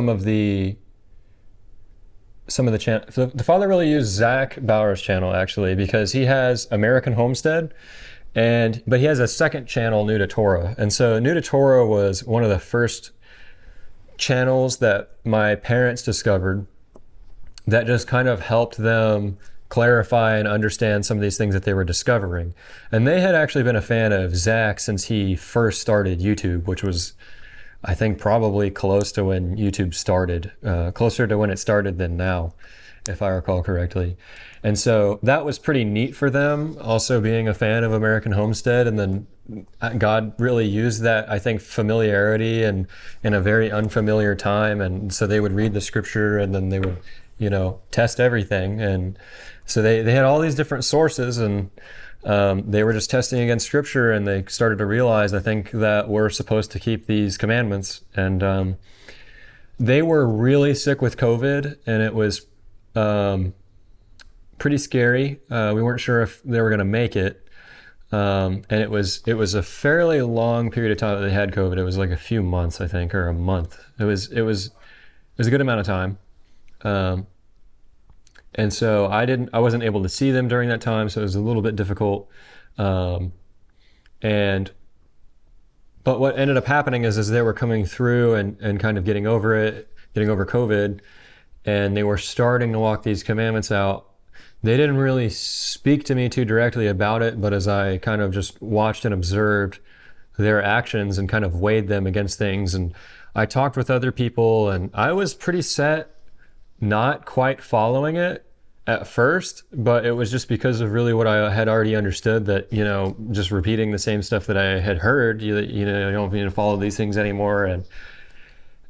of the channel. The father really used Zach Bauer's channel, actually, because he has American Homestead, but he has a second channel, New to Torah. And so New to Torah was one of the first channels that my parents discovered that just kind of helped them clarify and understand some of these things that they were discovering. And they had actually been a fan of Zach since he first started YouTube, which was, I think, probably close to when YouTube started, closer to when it started than now, if I recall correctly. And so that was pretty neat for them, also being a fan of American Homestead. And then God really used that, I think, familiarity and in a very unfamiliar time. And so they would read the scripture and then they would, test everything. And so they had all these different sources, and they were just testing against scripture, and they started to realize, I think, that we're supposed to keep these commandments. And they were really sick with COVID, and it was pretty scary. We weren't sure if they were going to make it. And it was a fairly long period of time that they had COVID. It was like a few months, I think, or a month. It was a good amount of time. And so I wasn't able to see them during that time, so it was a little bit difficult. But what ended up happening is they were coming through and kind of getting over COVID, and they were starting to walk these commandments out. They didn't really speak to me too directly about it, but as I kind of just watched and observed their actions and kind of weighed them against things, and I talked with other people, and I was pretty set not quite following it at first, but it was just because of really what I had already understood, that, just repeating the same stuff that I had heard, you don't need to follow these things anymore.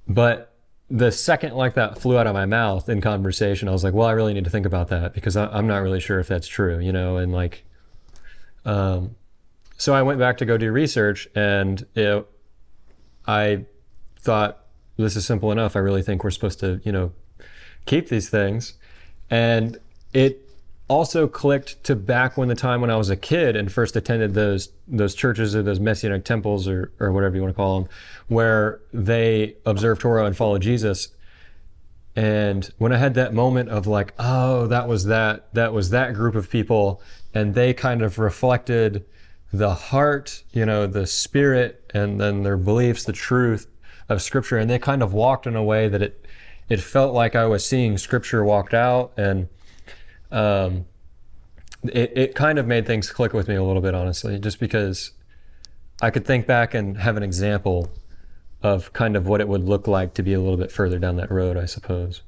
But the second like that flew out of my mouth in conversation, I was like, well, I really need to think about that, because I'm not really sure if that's true, so I went back to go do research, and I thought, this is simple enough. I really think we're supposed to, keep these things. And it also clicked to back when I was a kid and first attended those churches or those Messianic temples or whatever you want to call them, where they observe Torah and follow Jesus. And when I had that moment of like, oh, that was that group of people, and they kind of reflected the heart, the spirit, and then their beliefs, the truth of Scripture, and they kind of walked in a way that it felt like I was seeing Scripture walked out, and it kind of made things click with me a little bit, honestly, just because I could think back and have an example of kind of what it would look like to be a little bit further down that road, I suppose.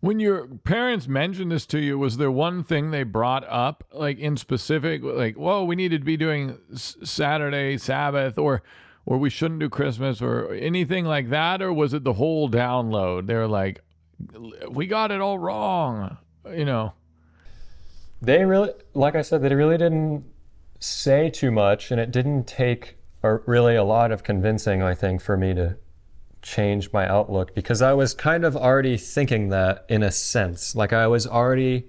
When your parents mentioned this to you, was there one thing they brought up, like in specific, like, whoa, we needed to be doing Saturday, Sabbath, or we shouldn't do Christmas, or anything like that? Or was it the whole download? They were like, we got it all wrong, They really, like I said, they really didn't say too much, and it didn't take really a lot of convincing, I think, for me to change my outlook, because I was kind of already thinking that, in a sense. Like, I was already,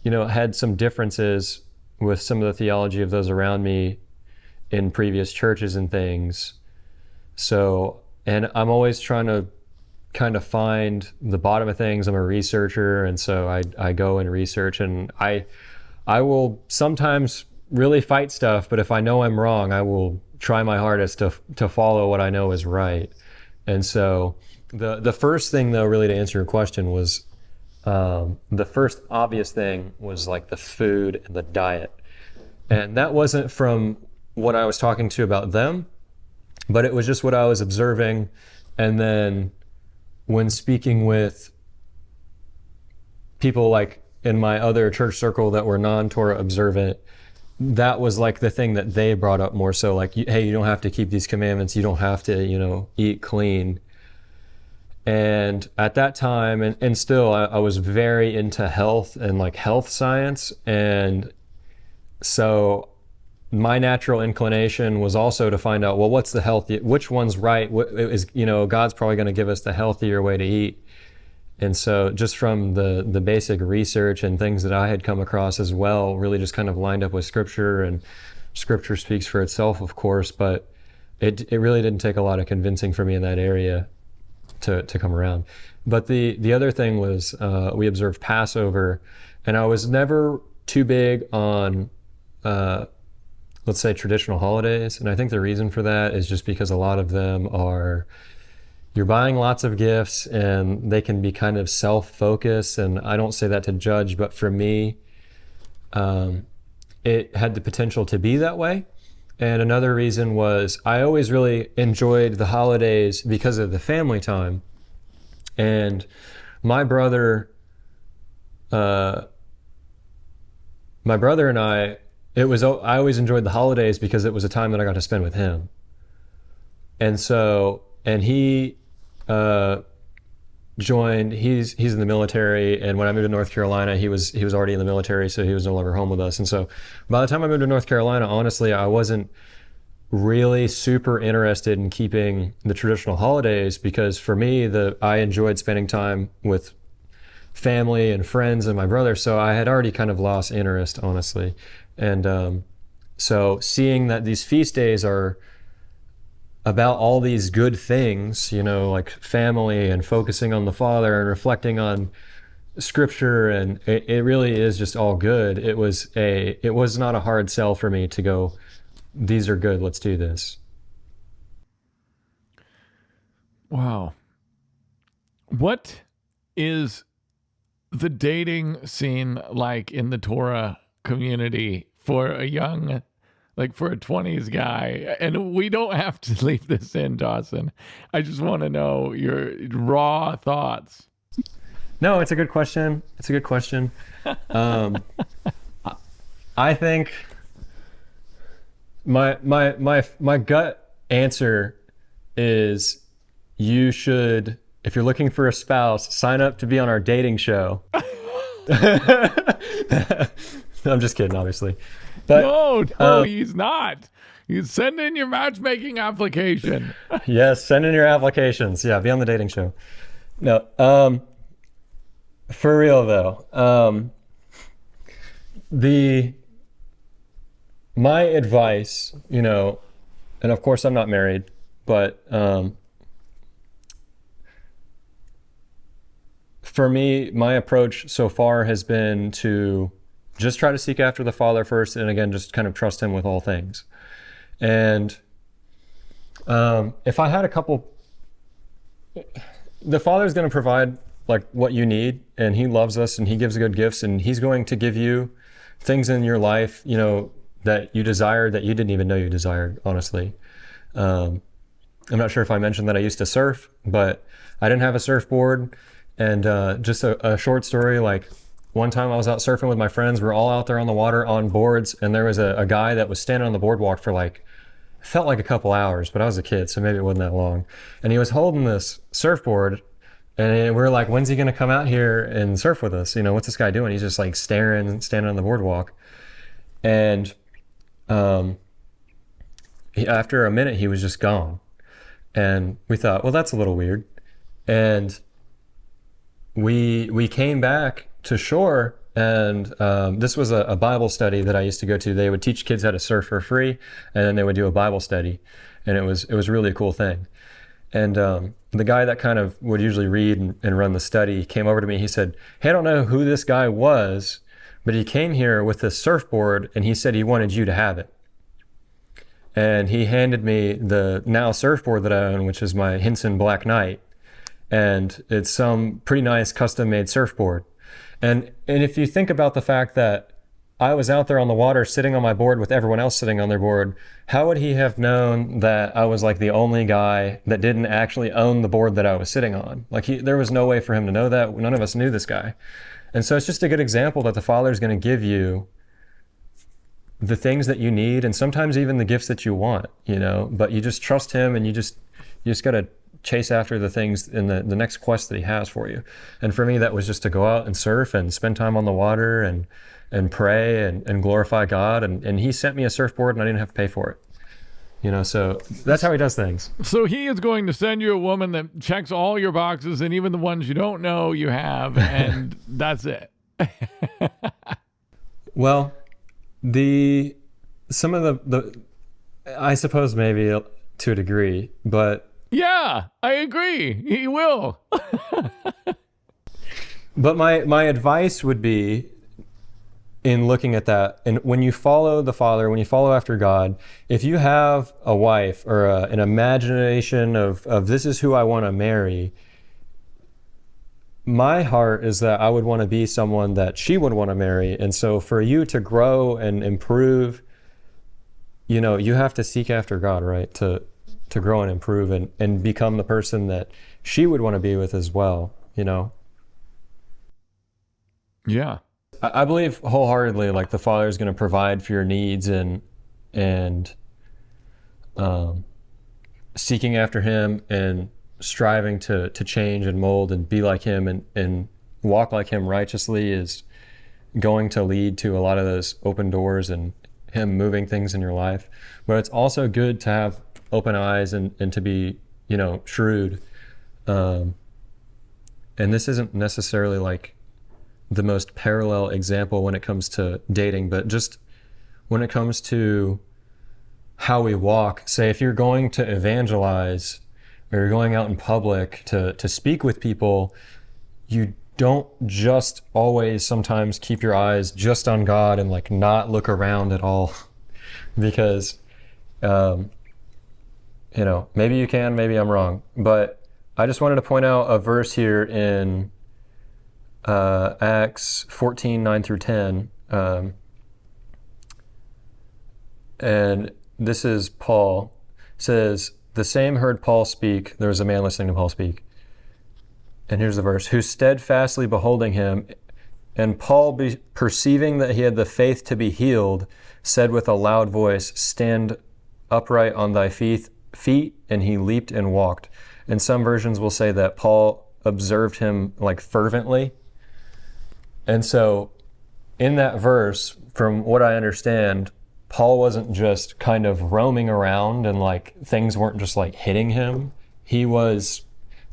had some differences with some of the theology of those around me in previous churches and things. So, and I'm always trying to kind of find the bottom of things. I'm a researcher, and so I go and research, and I will sometimes really fight stuff, but if I know I'm wrong, I will try my hardest to follow what I know is right. And so the first thing, though, really, to answer your question, was the first obvious thing was like the food and the diet. And that wasn't from what I was talking to about them, but it was just what I was observing. And then when speaking with people like in my other church circle that were non-Torah observant, that was like the thing that they brought up more so, like, hey, you don't have to keep these commandments, you don't have to, eat clean. And at that time, and still, I was very into health and like health science. And so my natural inclination was also to find out, well, what's the healthy, which one's right? What is, God's probably going to give us the healthier way to eat. And so just from the basic research and things that I had come across as well, really just kind of lined up with scripture, and scripture speaks for itself, of course, but it really didn't take a lot of convincing for me in that area to come around. But the other thing was, we observed Passover, and I was never too big on, let's say, traditional holidays. And I think the reason for that is just because a lot of them are, you're buying lots of gifts and they can be kind of self-focused. And I don't say that to judge, but for me, it had the potential to be that way. And another reason was I always really enjoyed the holidays because of the family time. And my brother and I, I always enjoyed the holidays because it was a time that I got to spend with him. And so, and he joined, he's in the military, and when I moved to North Carolina, he was already in the military, so he was no longer home with us. And so by the time I moved to North Carolina, honestly, I wasn't really super interested in keeping the traditional holidays, because for me, I enjoyed spending time with family and friends and my brother, so I had already kind of lost interest, honestly. And so seeing that these feast days are about all these good things, like family and focusing on the Father and reflecting on scripture, and it really is just all good. It was not a hard sell for me to go, these are good, let's do this. Wow. What is the dating scene like in the Torah community for a young, for a 20s guy? And we don't have to leave this in, Dawson. I just want to know your raw thoughts. No, it's a good question. I think my gut answer is, you should, if you're looking for a spouse, sign up to be on our dating show. I'm just kidding, obviously. But, no, he's not. You send in your matchmaking application. Yes, send in your applications. Yeah, be on the dating show. No, for real though. My advice, and of course I'm not married, but for me, my approach so far has been to just try to seek after the Father first, and again, just kind of trust him with all things. And if I had the Father's going to provide what you need, and he loves us, and he gives good gifts, and he's going to give you things in your life, that you desire, that you didn't even know you desired, honestly. I'm not sure if I mentioned that I used to surf, but I didn't have a surfboard. And just a short story, one time I was out surfing with my friends. We're all out there on the water on boards, and there was a guy that was standing on the boardwalk for felt like a couple hours, but I was a kid, so maybe it wasn't that long. And he was holding this surfboard, and we were like, when's he gonna come out here and surf with us? What's this guy doing? He's just staring, standing on the boardwalk. And after a minute, he was just gone. And we thought, well, that's a little weird. And we came back to shore, and this was a Bible study that I used to go to. They would teach kids how to surf for free, and then they would do a Bible study, and it was really a cool thing. And the guy that kind of would usually read and run the study came over to me. He said, hey, I don't know who this guy was, but he came here with this surfboard, and he said he wanted you to have it. And he handed me the now surfboard that I own, which is my Hinson Black Knight. And it's some pretty nice custom-made surfboard. And if you think about the fact that I was out there on the water sitting on my board with everyone else sitting on their board, how would he have known that I was like the only guy that didn't actually own the board that I was sitting on? Like there was no way for him to know that. None of us knew this guy. And so it's just a good example that the Father is going to give you the things that you need, and sometimes even the gifts that you want, but you just trust him, and you just got to chase after the things in the next quest that he has for you. And for me, that was just to go out and surf and spend time on the water and pray and glorify God. And he sent me a surfboard and I didn't have to pay for it. So that's how he does things. So he is going to send you a woman that checks all your boxes and even the ones you don't know you have, and that's it. Well, some of the I suppose maybe to a degree, but yeah, I agree. He will. But my advice would be, in looking at that, and when you follow the Father, when you follow after God, if you have a wife or an imagination of this is who I want to marry, my heart is that I would want to be someone that she would want to marry. And so for you to grow and improve, you have to seek after God, right? To grow and improve and become the person that she would want to be with as well, Yeah. I believe wholeheartedly, like, the Father is going to provide for your needs and seeking after him and striving to change and mold and be like him and walk like him righteously is going to lead to a lot of those open doors and him moving things in your life. But it's also good to have open eyes and to be, shrewd. And this isn't necessarily like the most parallel example when it comes to dating, but just when it comes to how we walk. Say if you're going to evangelize or you're going out in public to speak with people, you don't just always sometimes keep your eyes just on God and like not look around at all. Because maybe you can, maybe I'm wrong, but I just wanted to point out a verse here in Acts 14, 9 through 10. And this is Paul. It says, "The same heard Paul speak." There was a man listening to Paul speak. And here's the verse. "Who steadfastly beholding him, and Paul perceiving that he had the faith to be healed, said with a loud voice, 'Stand upright on thy feet,' and he leaped and walked." And some versions will say that Paul observed him like fervently. And so in that verse, from what I understand, Paul wasn't just kind of roaming around and like things weren't just like hitting him. He was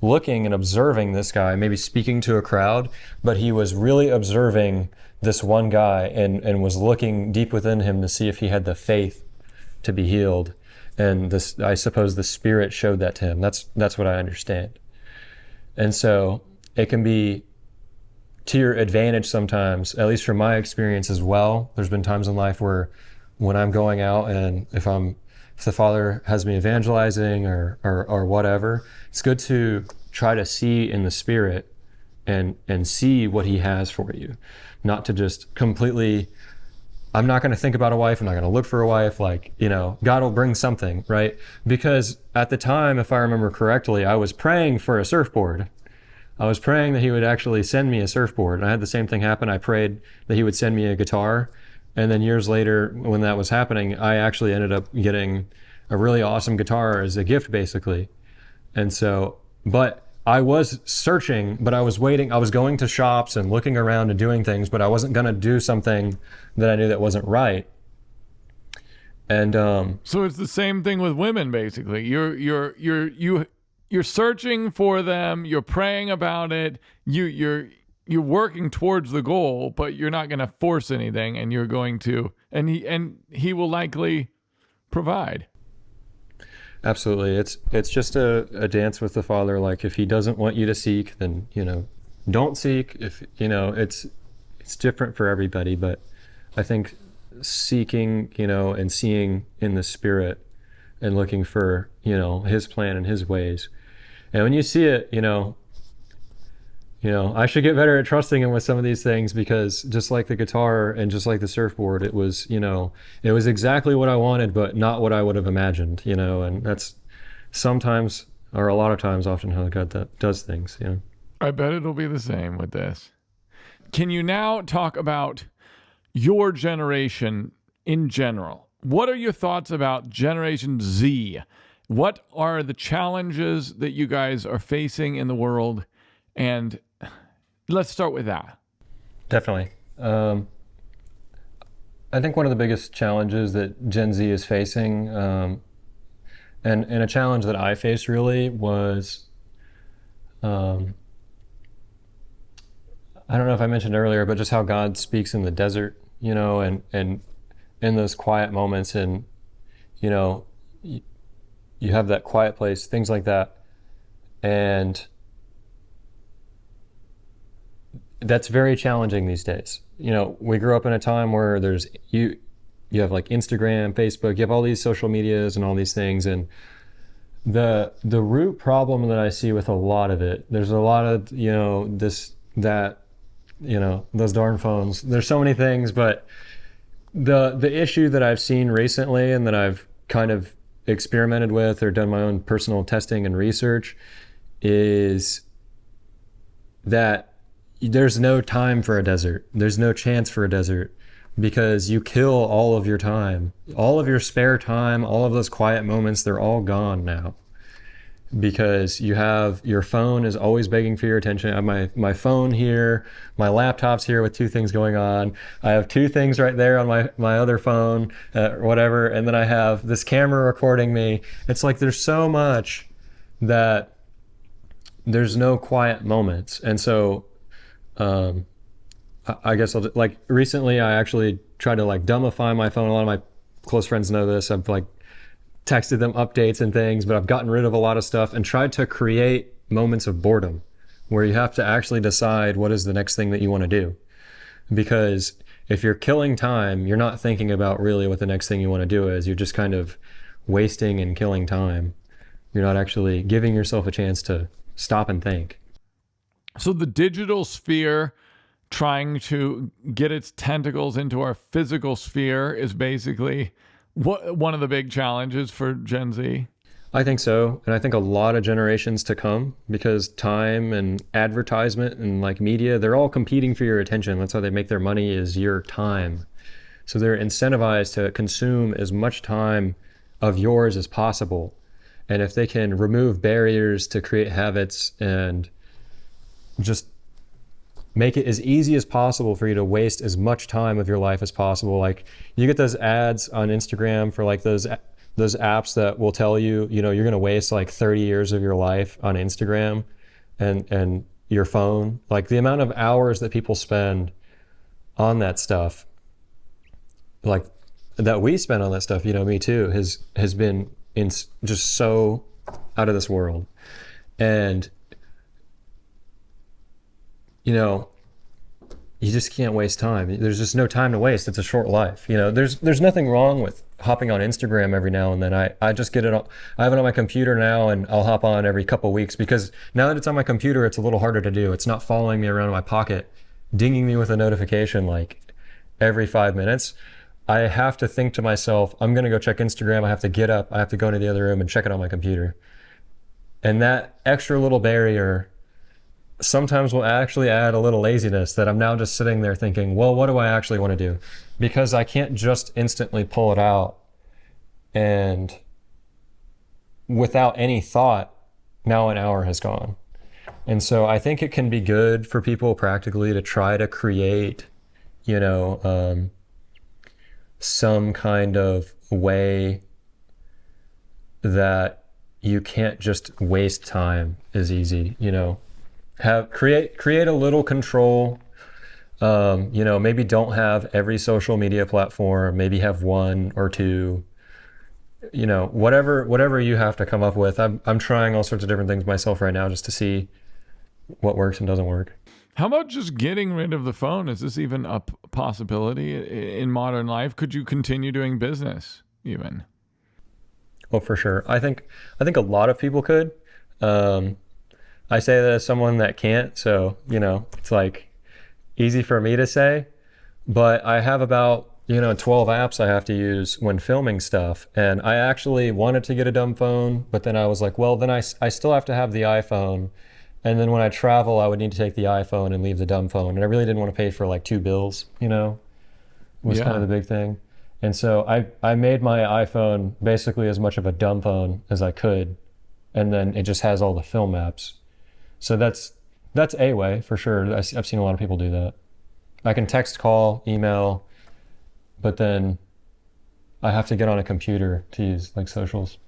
looking and observing this guy, maybe speaking to a crowd, but he was really observing this one guy and was looking deep within him to see if he had the faith to be healed. And this, I suppose the Spirit showed that to him. That's what I understand. And so it can be to your advantage sometimes, at least from my experience as well. There's been times in life where when I'm going out and if the Father has me evangelizing or whatever, it's good to try to see in the Spirit and see what he has for you. Not to just completely, I'm not going to think about a wife, I'm not going to look for a wife, God will bring something, right? Because at the time, if I remember correctly, I was praying for a surfboard. I was praying that he would actually send me a surfboard. And I had the same thing happen. I prayed that he would send me a guitar. And then years later, when that was happening, I actually ended up getting a really awesome guitar as a gift, basically. And so, but I was searching, but I was waiting. I was going to shops and looking around and doing things, but I wasn't going to do something that I knew that wasn't right. And so it's the same thing with women, basically. You're searching for them. You're praying about it. You're working towards the goal, but you're not going to force anything, and you're going to, and he will likely provide. Absolutely. It's just a dance with the Father. Like, if he doesn't want you to seek, then, don't seek. If, it's different for everybody, but I think seeking, and seeing in the Spirit and looking for, his plan and his ways. And when you see it, I should get better at trusting him with some of these things, because just like the guitar and just like the surfboard, it was, it was exactly what I wanted, but not what I would have imagined, and that's sometimes, or a lot of times, often how God that does things, I bet it'll be the same with this. Can you now talk about your generation in general? What are your thoughts about Generation Z? What are the challenges that you guys are facing in the world? And let's start with that. Definitely. I think one of the biggest challenges that Gen Z is facing, and a challenge that I faced really was, I don't know if I mentioned earlier, but just how God speaks in the desert, and in those quiet moments, and, you have that quiet place, things like that. And that's very challenging these days. We grew up in a time where there's, you have like Instagram, Facebook, you have all these social medias and all these things. And the root problem that I see with a lot of it, there's a lot of, those darn phones. There's so many things, but the issue that I've seen recently and that I've kind of experimented with or done my own personal testing and research is that there's no time for a desert. There's no chance for a desert, because you kill all of your time, all of your spare time, all of those quiet moments, they're all gone now. Because you have, your phone is always begging for your attention. I have my phone here, my laptop's here with two things going on. I have two things right there on my other phone, whatever. And then I have this camera recording me. It's like there's so much that there's no quiet moments. And so I guess like recently I actually tried to like dumbify my phone. A lot of my close friends know this. I've like texted them updates and things, but I've gotten rid of a lot of stuff and tried to create moments of boredom where you have to actually decide what is the next thing that you want to do. Because if you're killing time, you're not thinking about really what the next thing you want to do is. You're just kind of wasting and killing time. You're not actually giving yourself a chance to stop and think. So the digital sphere trying to get its tentacles into our physical sphere is basically one of the big challenges for Gen Z? I think so. And I think a lot of generations to come, because time and advertisement and like media, they're all competing for your attention. That's how they make their money, is your time. So they're incentivized to consume as much time of yours as possible. And if they can remove barriers to create habits and just make it as easy as possible for you to waste as much time of your life as possible. Like you get those ads on Instagram for like those apps that will tell you, you're going to waste like 30 years of your life on Instagram and your phone. Like the amount of hours that people spend on that stuff, like that we spend on that stuff, me too, has been just so out of this world. And you just can't waste time. There's just no time to waste. It's a short life. There's nothing wrong with hopping on Instagram every now and then. I just get it I have it on my computer now, and I'll hop on every couple weeks, because now that it's on my computer, it's a little harder to do. It's not following me around in my pocket, dinging me with a notification like every 5 minutes. I have to think to myself, I'm going to go check Instagram. I have to get up. I have to go into the other room and check it on my computer. And that extra little barrier sometimes will actually add a little laziness, that I'm now just sitting there thinking, well, what do I actually want to do? Because I can't just instantly pull it out and without any thought, now an hour has gone. And so I think it can be good for people practically to try to create, some kind of way that you can't just waste time as easy, create a little control. Maybe don't have every social media platform, maybe have one or two, whatever you have to come up with. I'm trying all sorts of different things myself right now just to see what works and doesn't work. How about just getting rid of the phone? Is this even a possibility in modern life? Could you continue doing business even? Oh, for sure. I think a lot of people could. I I say that as someone that can't, so, it's like easy for me to say, but I have about, 12 apps I have to use when filming stuff. And I actually wanted to get a dumb phone, but then I was like, well, then I still have to have the iPhone. And then when I travel, I would need to take the iPhone and leave the dumb phone. And I really didn't want to pay for like 2 bills, was kind of the big thing. And so I made my iPhone basically as much of a dumb phone as I could. And then it just has all the film apps. So that's a way for sure. I've seen a lot of people do that. I can text, call, email, but then I have to get on a computer to use like socials.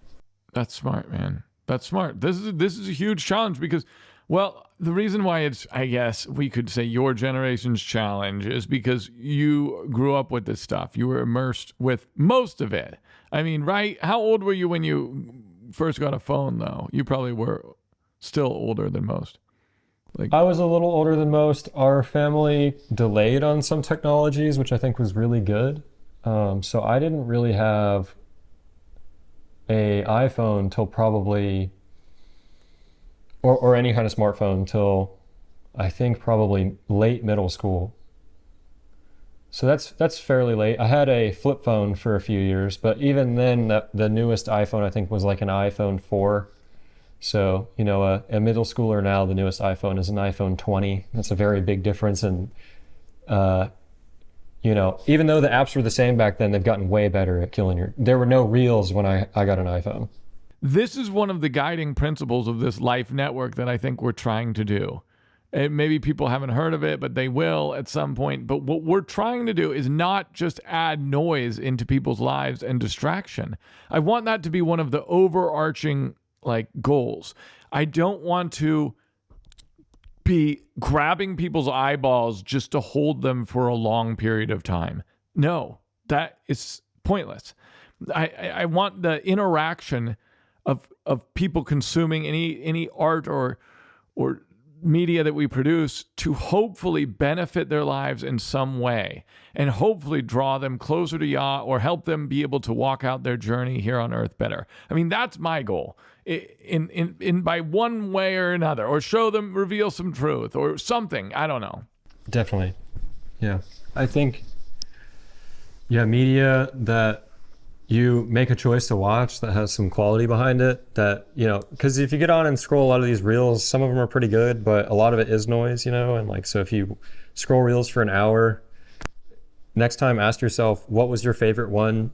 That's smart, man. That's smart. This is a huge challenge because, well, the reason why it's, I guess we could say your generation's challenge is because you grew up with this stuff. You were immersed with most of it. I mean, right? How old were you when you first got a phone, though? You probably were still older than most. I was a little older than most. Our family delayed on some technologies, which I think was really good. So I didn't really have a iPhone till probably, or any kind of smartphone till I think probably late middle school. So that's fairly late. I had a flip phone for a few years, but even then the newest iPhone I think was like an iPhone 4. So, a middle schooler now, the newest iPhone is an iPhone 20. That's a very big difference. And, even though the apps were the same back then, they've gotten way better at killing there were no reels when I got an iPhone. This is one of the guiding principles of this life network that I think we're trying to do. And maybe people haven't heard of it, but they will at some point. But what we're trying to do is not just add noise into people's lives and distraction. I want that to be one of the overarching goals. I don't want to be grabbing people's eyeballs just to hold them for a long period of time. No, that is pointless. I want the interaction of people consuming any art or media that we produce to hopefully benefit their lives in some way and hopefully draw them closer to Yah or help them be able to walk out their journey here on earth better. I mean, that's my goal in by one way or another, or show them, reveal some truth or something. I don't know. Definitely. Yeah. I think, media that you make a choice to watch that has some quality behind it, that, because if you get on and scroll a lot of these reels, some of them are pretty good, but a lot of it is noise, and so if you scroll reels for an hour, next time ask yourself, what was your favorite one?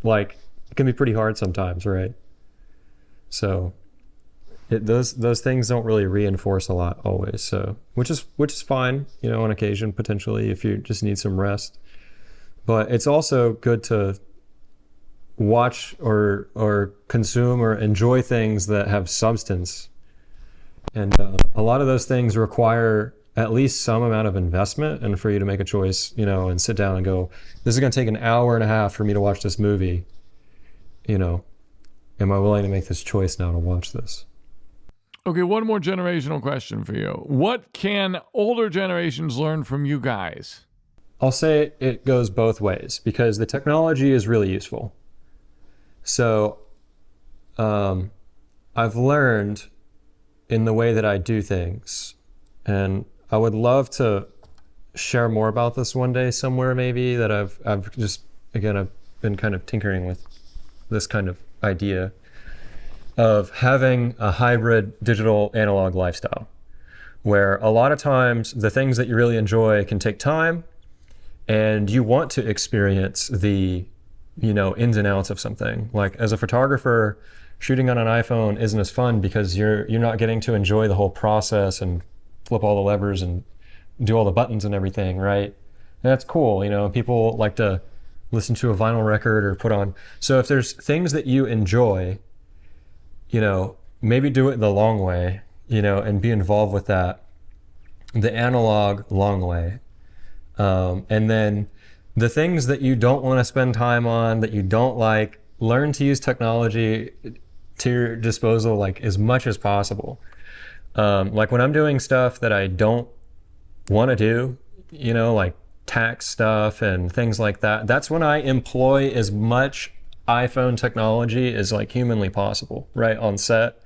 It can be pretty hard sometimes, right? So those things don't really reinforce a lot always. So, which is fine, on occasion, potentially, if you just need some rest, but it's also good to watch or consume or enjoy things that have substance. And a lot of those things require at least some amount of investment, and for you to make a choice, and sit down and go, this is going to take an hour and a half for me to watch this movie. Am I willing to make this choice now to watch this? Okay, one more generational question for you. What can older generations learn from you guys? I'll say it goes both ways, because the technology is really useful. So I've learned in the way that I do things, and I would love to share more about this one day somewhere, maybe, that I've been kind of tinkering with this kind of idea of having a hybrid digital analog lifestyle, where a lot of times the things that you really enjoy can take time, and you want to experience the ins and outs of something. Like, as a photographer, shooting on an iPhone isn't as fun because you're not getting to enjoy the whole process and flip all the levers and do all the buttons and everything, right? And that's cool. People like to listen to a vinyl record or put on. So if there's things that you enjoy, maybe do it the long way, and be involved with that, the analog long way. And then the things that you don't want to spend time on, that you don't like, learn to use technology to your disposal, as much as possible. When I'm doing stuff that I don't want to do, like tax stuff and things like that, that's when I employ as much iPhone technology as humanly possible, right, on set.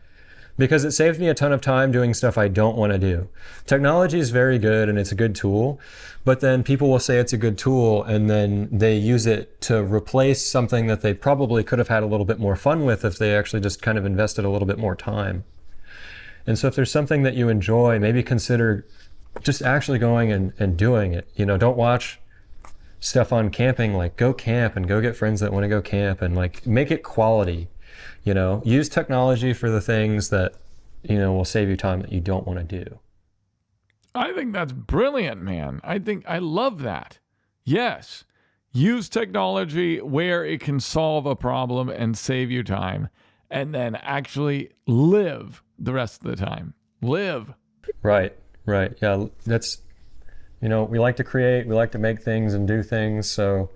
because it saves me a ton of time doing stuff I don't want to do. Technology is very good and it's a good tool, but then people will say it's a good tool and then they use it to replace something that they probably could have had a little bit more fun with if they actually just kind of invested a little bit more time. And so if there's something that you enjoy, maybe consider just actually going and doing it. You know, don't watch stuff on camping, like go camp and go get friends that want to go camp and like make it quality. You know, use technology for the things that, you know, will save you time that you don't want to do. I think that's brilliant, man. I love that. Yes. Use technology where it can solve a problem and save you time, and then actually live the rest of the time. Live. Right. Yeah, that's, you know, we like to create, we like to make things and do things. So,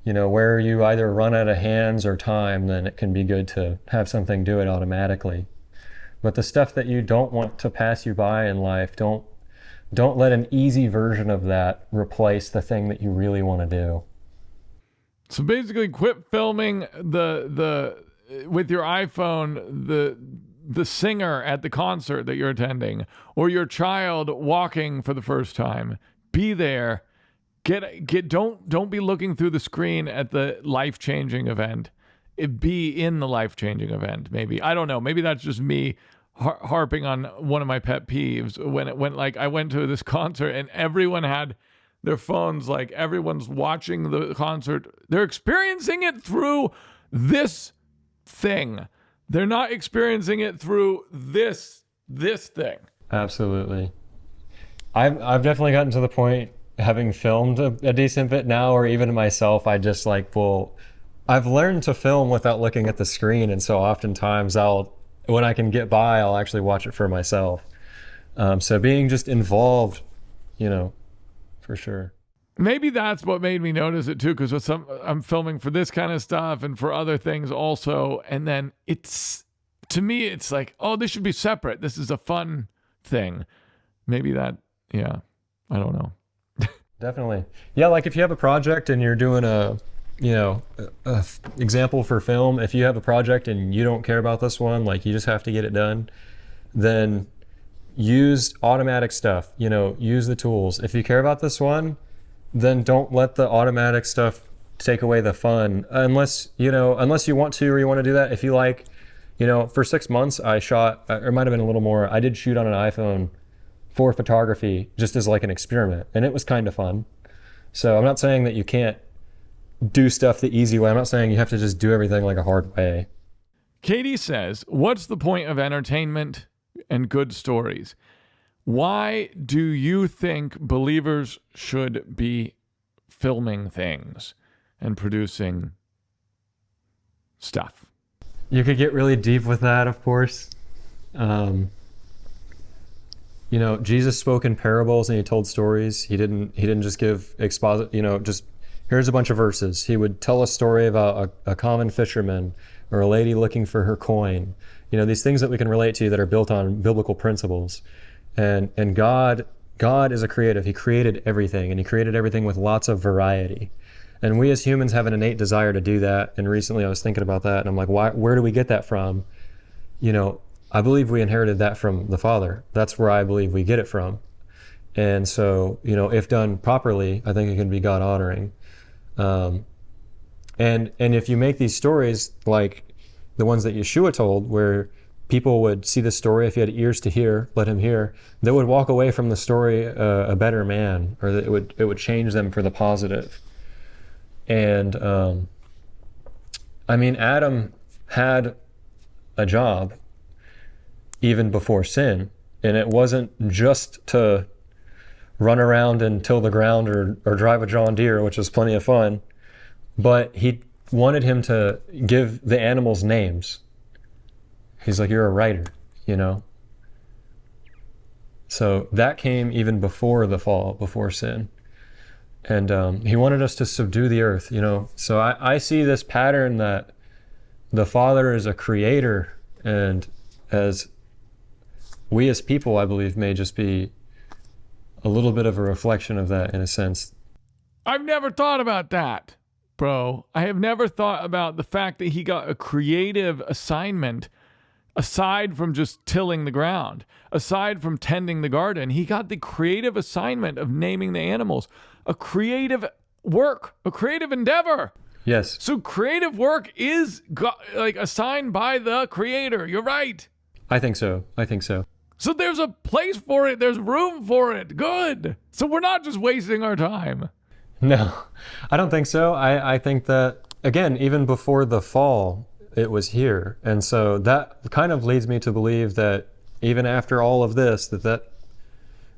you know, where you either run out of hands or time, then it can be good to have something do it automatically. But the stuff that you don't want to pass you by in life, don't let an easy version of that replace the thing that you really want to do. So basically, quit filming the with your iPhone the singer at the concert that you're attending, or your child walking for the first time. Be there. Don't be looking through the screen at the life-changing event. Be in the life-changing event, maybe. I don't know. Maybe that's just me harping on one of my pet peeves. When like I went to this concert and everyone had their phones, like everyone's watching the concert. They're experiencing it through this thing. They're not experiencing it through this thing. Absolutely. I've definitely gotten to the point, having filmed a decent bit now, or even myself, I just like, well, I've learned to film without looking at the screen. And so oftentimes when I can get by, I'll actually watch it for myself. So being just involved, you know, for sure. Maybe that's what made me notice it too, because I'm filming for this kind of stuff and for other things also. And then to me, it's like, oh, this should be separate. This is a fun thing. Maybe that, yeah, I don't know. Definitely. Yeah, like if you have a project and you're doing a example for film, if you have a project and you don't care about this one, like you just have to get it done, then use automatic stuff, you know, use the tools. If you care about this one, then don't let the automatic stuff take away the fun, unless you want to, or you want to do that. If you like, you know, for 6 months I shot, or it might've been a little more, I did shoot on an iPhone for photography just as like an experiment, and it was kind of fun. So I'm not saying that you can't do stuff the easy way. I'm not saying you have to just do everything like a hard way. Katie says, what's the point of entertainment and good stories? Why do you think believers should be filming things and producing stuff? You could get really deep with that, of course. You know, Jesus spoke in parables and he told stories. He didn't just give exposit, you know, just here's a bunch of verses. He would tell a story about a common fisherman or a lady looking for her coin. You know, these things that we can relate to that are built on biblical principles. And God is a creative. He created everything, and he created everything with lots of variety. And we as humans have an innate desire to do that. And recently I was thinking about that, and I'm like, where do we get that from? You know, I believe we inherited that from the Father. That's where I believe we get it from. And so, you know, if done properly, I think it can be God honoring. And if you make these stories like the ones that Yeshua told, where people would see the story, if you had ears to hear, let him hear, they would walk away from the story a better man, or that it would change them for the positive. And I mean, Adam had a job even before sin, and it wasn't just to run around and till the ground or drive a John Deere, which was plenty of fun, but he wanted him to give the animals names. He's like, you're a writer, you know? So that came even before the fall, before sin. And he wanted us to subdue the earth, you know? So I see this pattern that the Father is a creator, and as we as people, I believe, may just be a little bit of a reflection of that in a sense. I've never thought about that, bro. I have never thought about the fact that he got a creative assignment. aside from just tilling the ground, aside from tending the garden, he got the creative assignment of naming the animals, a creative work, a creative endeavor. Yes. So creative work is like assigned by the creator. You're right. I think so. So there's a place for it. There's room for it. Good. So we're not just wasting our time. No, I don't think so. I think that, again, even before the fall, it was here. And so that kind of leads me to believe that even after all of this, that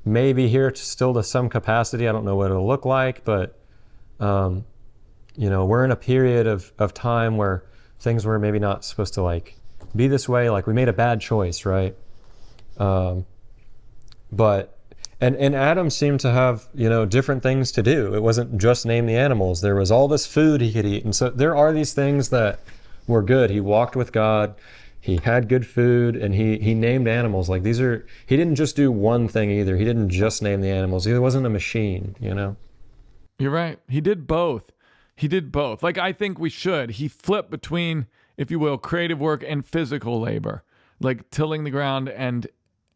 may be here still to some capacity. I don't know what it'll look like, but, we're in a period of time where things were maybe not supposed to like be this way. Like we made a bad choice, right? But Adam seemed to have, different things to do. It wasn't just name the animals. There was all this food he could eat. And so there are these things that were good. He walked with God. He had good food, and he named animals. Like he didn't just do one thing either. He didn't just name the animals. He wasn't a machine, You're right. He did both. Like I think we should. He flipped between, if you will, creative work and physical labor, like tilling the ground and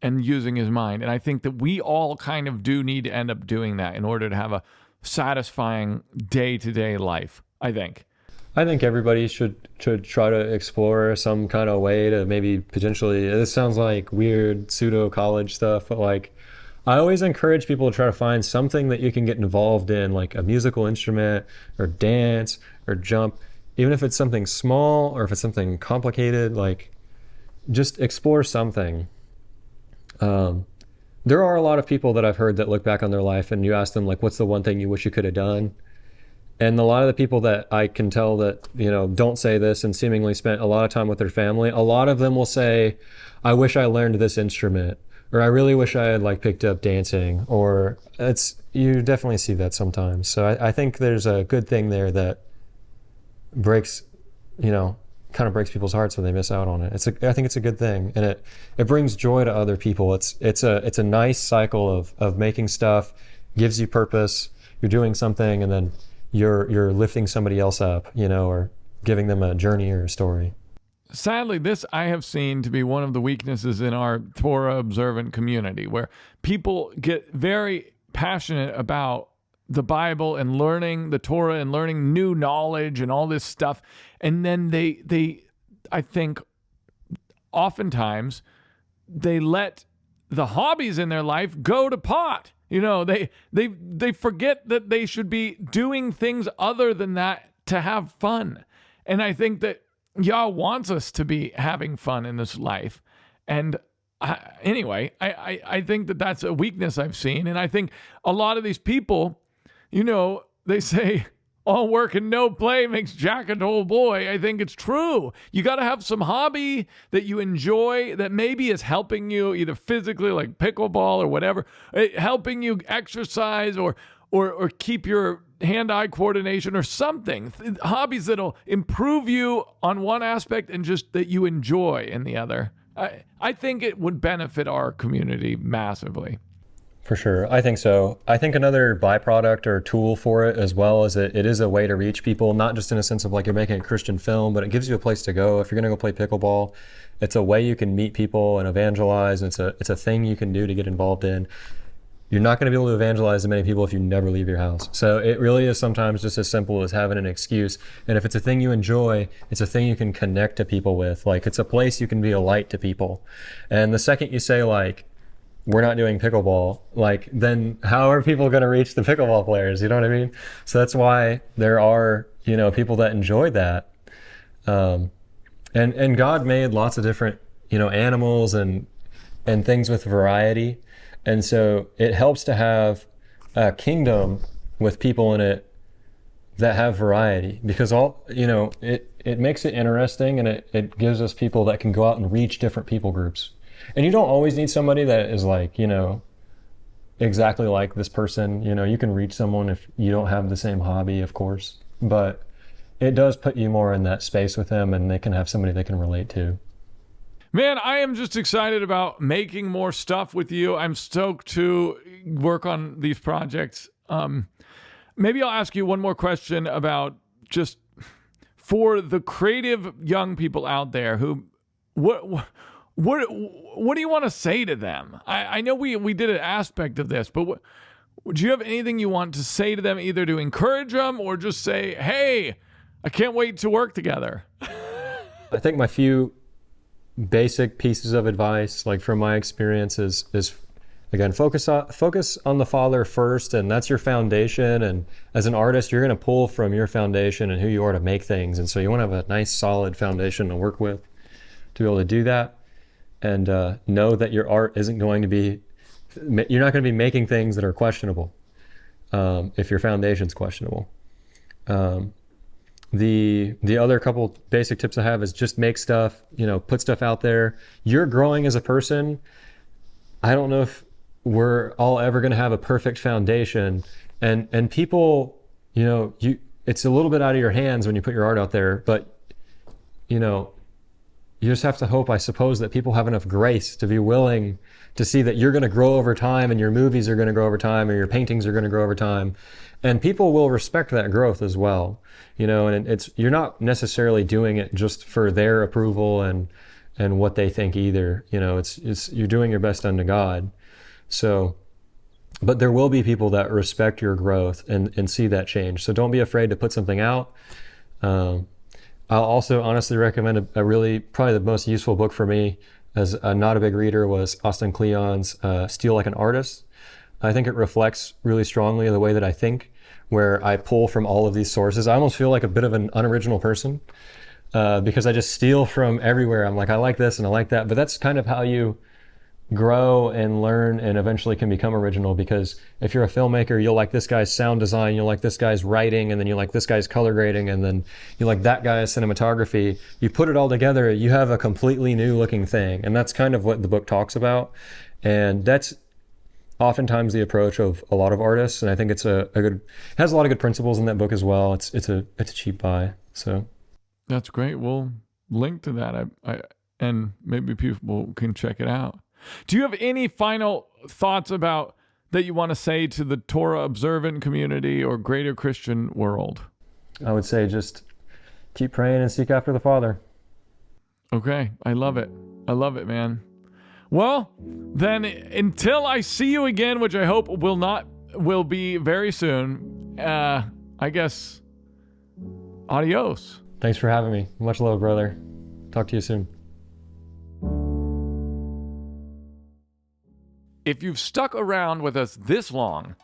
using his mind. And I think that we all kind of do need to end up doing that in order to have a satisfying day-to-day life, I think. I think everybody should try to explore some kind of way to maybe potentially, this sounds like weird pseudo-college stuff, but like I always encourage people to try to find something that you can get involved in, like a musical instrument or dance or jump, even if it's something small or if it's something complicated, like just explore something. There are a lot of people that I've heard that look back on their life and you ask them like, what's the one thing you wish you could have done? And a lot of the people that I can tell that, don't say this and seemingly spent a lot of time with their family, a lot of them will say, I wish I learned this instrument, or I really wish I had like picked up dancing, or you definitely see that sometimes. So I think there's a good thing there that breaks, kind of breaks people's hearts when they miss out on it. I think it's a good thing, and it brings joy to other people. It's a nice cycle of making stuff, gives you purpose. You're doing something, and then you're lifting somebody else up, or giving them a journey or a story. Sadly, this I have seen to be one of the weaknesses in our Torah Observant community, where people get very passionate about the Bible and learning the Torah and learning new knowledge and all this stuff. And then they I think oftentimes they let the hobbies in their life go to pot. They forget that they should be doing things other than that to have fun. And I think that Yah wants us to be having fun in this life. And I think that that's a weakness I've seen. And I think a lot of these people, they say all work and no play makes Jack a dull boy. I think it's true. You got to have some hobby that you enjoy that maybe is helping you either physically, like pickleball or whatever, helping you exercise or keep your hand-eye coordination or something. Hobbies that'll improve you on one aspect and just that you enjoy in the other. I think it would benefit our community massively. For sure. I think so. I think another byproduct or tool for it, as well as it is a way to reach people, not just in a sense of like you're making a Christian film, but it gives you a place to go. If you're going to go play pickleball, it's a way you can meet people and evangelize. It's a thing you can do to get involved in. You're not going to be able to evangelize to many people if you never leave your house. So it really is sometimes just as simple as having an excuse. And if it's a thing you enjoy, it's a thing you can connect to people with. Like it's a place you can be a light to people. And the second you say like, we're not doing pickleball, like then how are people going to reach the pickleball players? You know what I mean? So that's why there are, people that enjoy that. And God made lots of different, animals and things with variety. And so it helps to have a kingdom with people in it that have variety, because it makes it interesting, and it gives us people that can go out and reach different people groups. And you don't always need somebody that is like, exactly like this person. You can reach someone if you don't have the same hobby, of course, but it does put you more in that space with them, and they can have somebody they can relate to. Man, I am just excited about making more stuff with you. I'm stoked to work on these projects. Maybe I'll ask you one more question about just for the creative young people out there who, what do you want to say to them? I know we did an aspect of this, but do you have anything you want to say to them, either to encourage them or just say, hey, I can't wait to work together? I think my few basic pieces of advice, like from my experience, is again, focus on the Father first, and that's your foundation. And as an artist, you're going to pull from your foundation and who you are to make things. And so you want to have a nice, solid foundation to work with to be able to do that. And know that your art isn't going to be, you're not going to be making things that are questionable if your foundation's questionable. The other couple basic tips I have is just make stuff, put stuff out there. You're growing as a person. I don't know if we're all ever going to have a perfect foundation, and people, it's a little bit out of your hands when you put your art out there, but you just have to hope, I suppose, that people have enough grace to be willing to see that you're going to grow over time, and your movies are going to grow over time, or your paintings are going to grow over time. And people will respect that growth as well, and you're not necessarily doing it just for their approval and what they think either. It's you're doing your best unto God. So, but there will be people that respect your growth and see that change. So don't be afraid to put something out. I'll also honestly recommend probably the most useful book for me, as I'm not a big reader, was Austin Kleon's Steal Like an Artist. I think it reflects really strongly the way that I think, where I pull from all of these sources. I almost feel like a bit of an unoriginal person because I just steal from everywhere. I'm like, I like this and I like that, but that's kind of how you grow and learn and eventually can become original. Because if you're a filmmaker, you'll like this guy's sound design, you'll like this guy's writing, and then you like this guy's color grading, and then you like that guy's cinematography. You put it all together, you have a completely new looking thing. And that's kind of what the book talks about. And that's oftentimes the approach of a lot of artists. And I think it's it has a lot of good principles in that book as well. It's a cheap buy. So that's great. We'll link to that. And maybe people can check it out. Do you have any final thoughts about that you want to say to the Torah Observant community or greater Christian world? I would say just keep praying and seek after the Father. Okay. I love it. I love it, man. Well, then until I see you again, which I hope will be very soon, I guess, adios. Thanks for having me. Much love, brother. Talk to you soon. If you've stuck around with us this long,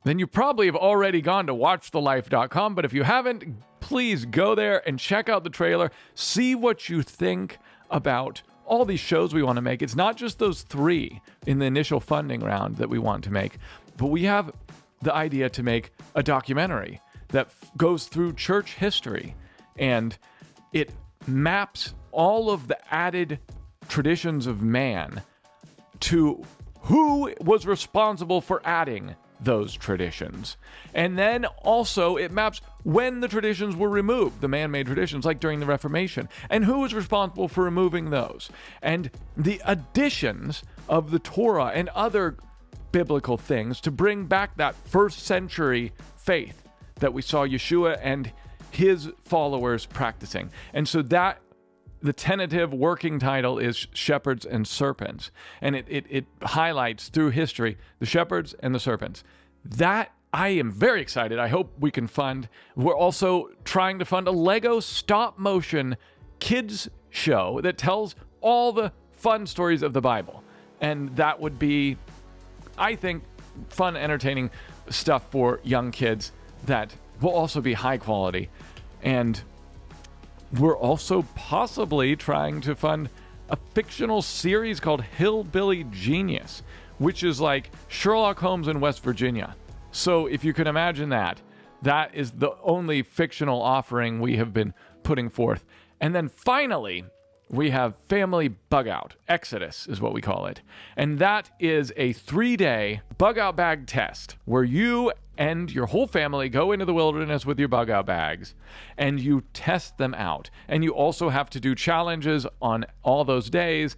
then you probably have already gone to watchthelife.com. But if you haven't, please go there and check out the trailer. See what you think about all these shows we want to make. It's not just those 3 in the initial funding round that we want to make, but we have the idea to make a documentary that goes through church history, and it maps all of the added traditions of man to who was responsible for adding those traditions. And then also it maps when the traditions were removed, the man-made traditions, like during the Reformation, and who was responsible for removing those. And the additions of the Torah and other biblical things to bring back that first century faith that we saw Yeshua and his followers practicing. And so that the tentative working title is Shepherds and Serpents, and it highlights through history the shepherds and the serpents. That I am very excited. I hope we can fund. We're also trying to fund a Lego stop motion kids show that tells all the fun stories of the Bible, and that would be, I think, fun, entertaining stuff for young kids that will also be high quality. And we're also possibly trying to fund a fictional series called Hillbilly Genius, which is like Sherlock Holmes in West Virginia. So if you can imagine that is the only fictional offering we have been putting forth. And then finally, we have Family Bug Out. Exodus is what we call it. And that is a 3-day bug out bag test where you and your whole family go into the wilderness with your bug out bags and you test them out. And you also have to do challenges on all those days,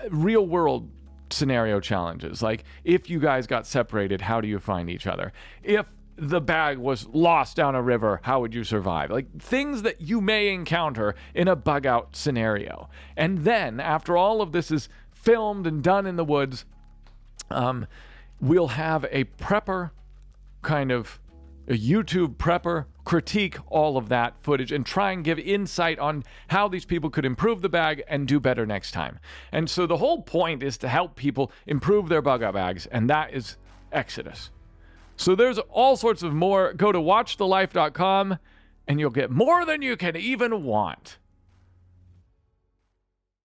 real world scenario challenges. Like, if you guys got separated, how do you find each other? If the bag was lost down a river, how would you survive? Like things that you may encounter in a bug out scenario. And then after all of this is filmed and done in the woods, we'll have a prepper, kind of a YouTube prepper, critique all of that footage and try and give insight on how these people could improve the bag and do better next time. And so the whole point is to help people improve their bug out bags, and that is Exodus. So there's all sorts of more. Go to watchthelife.com and you'll get more than you can even want.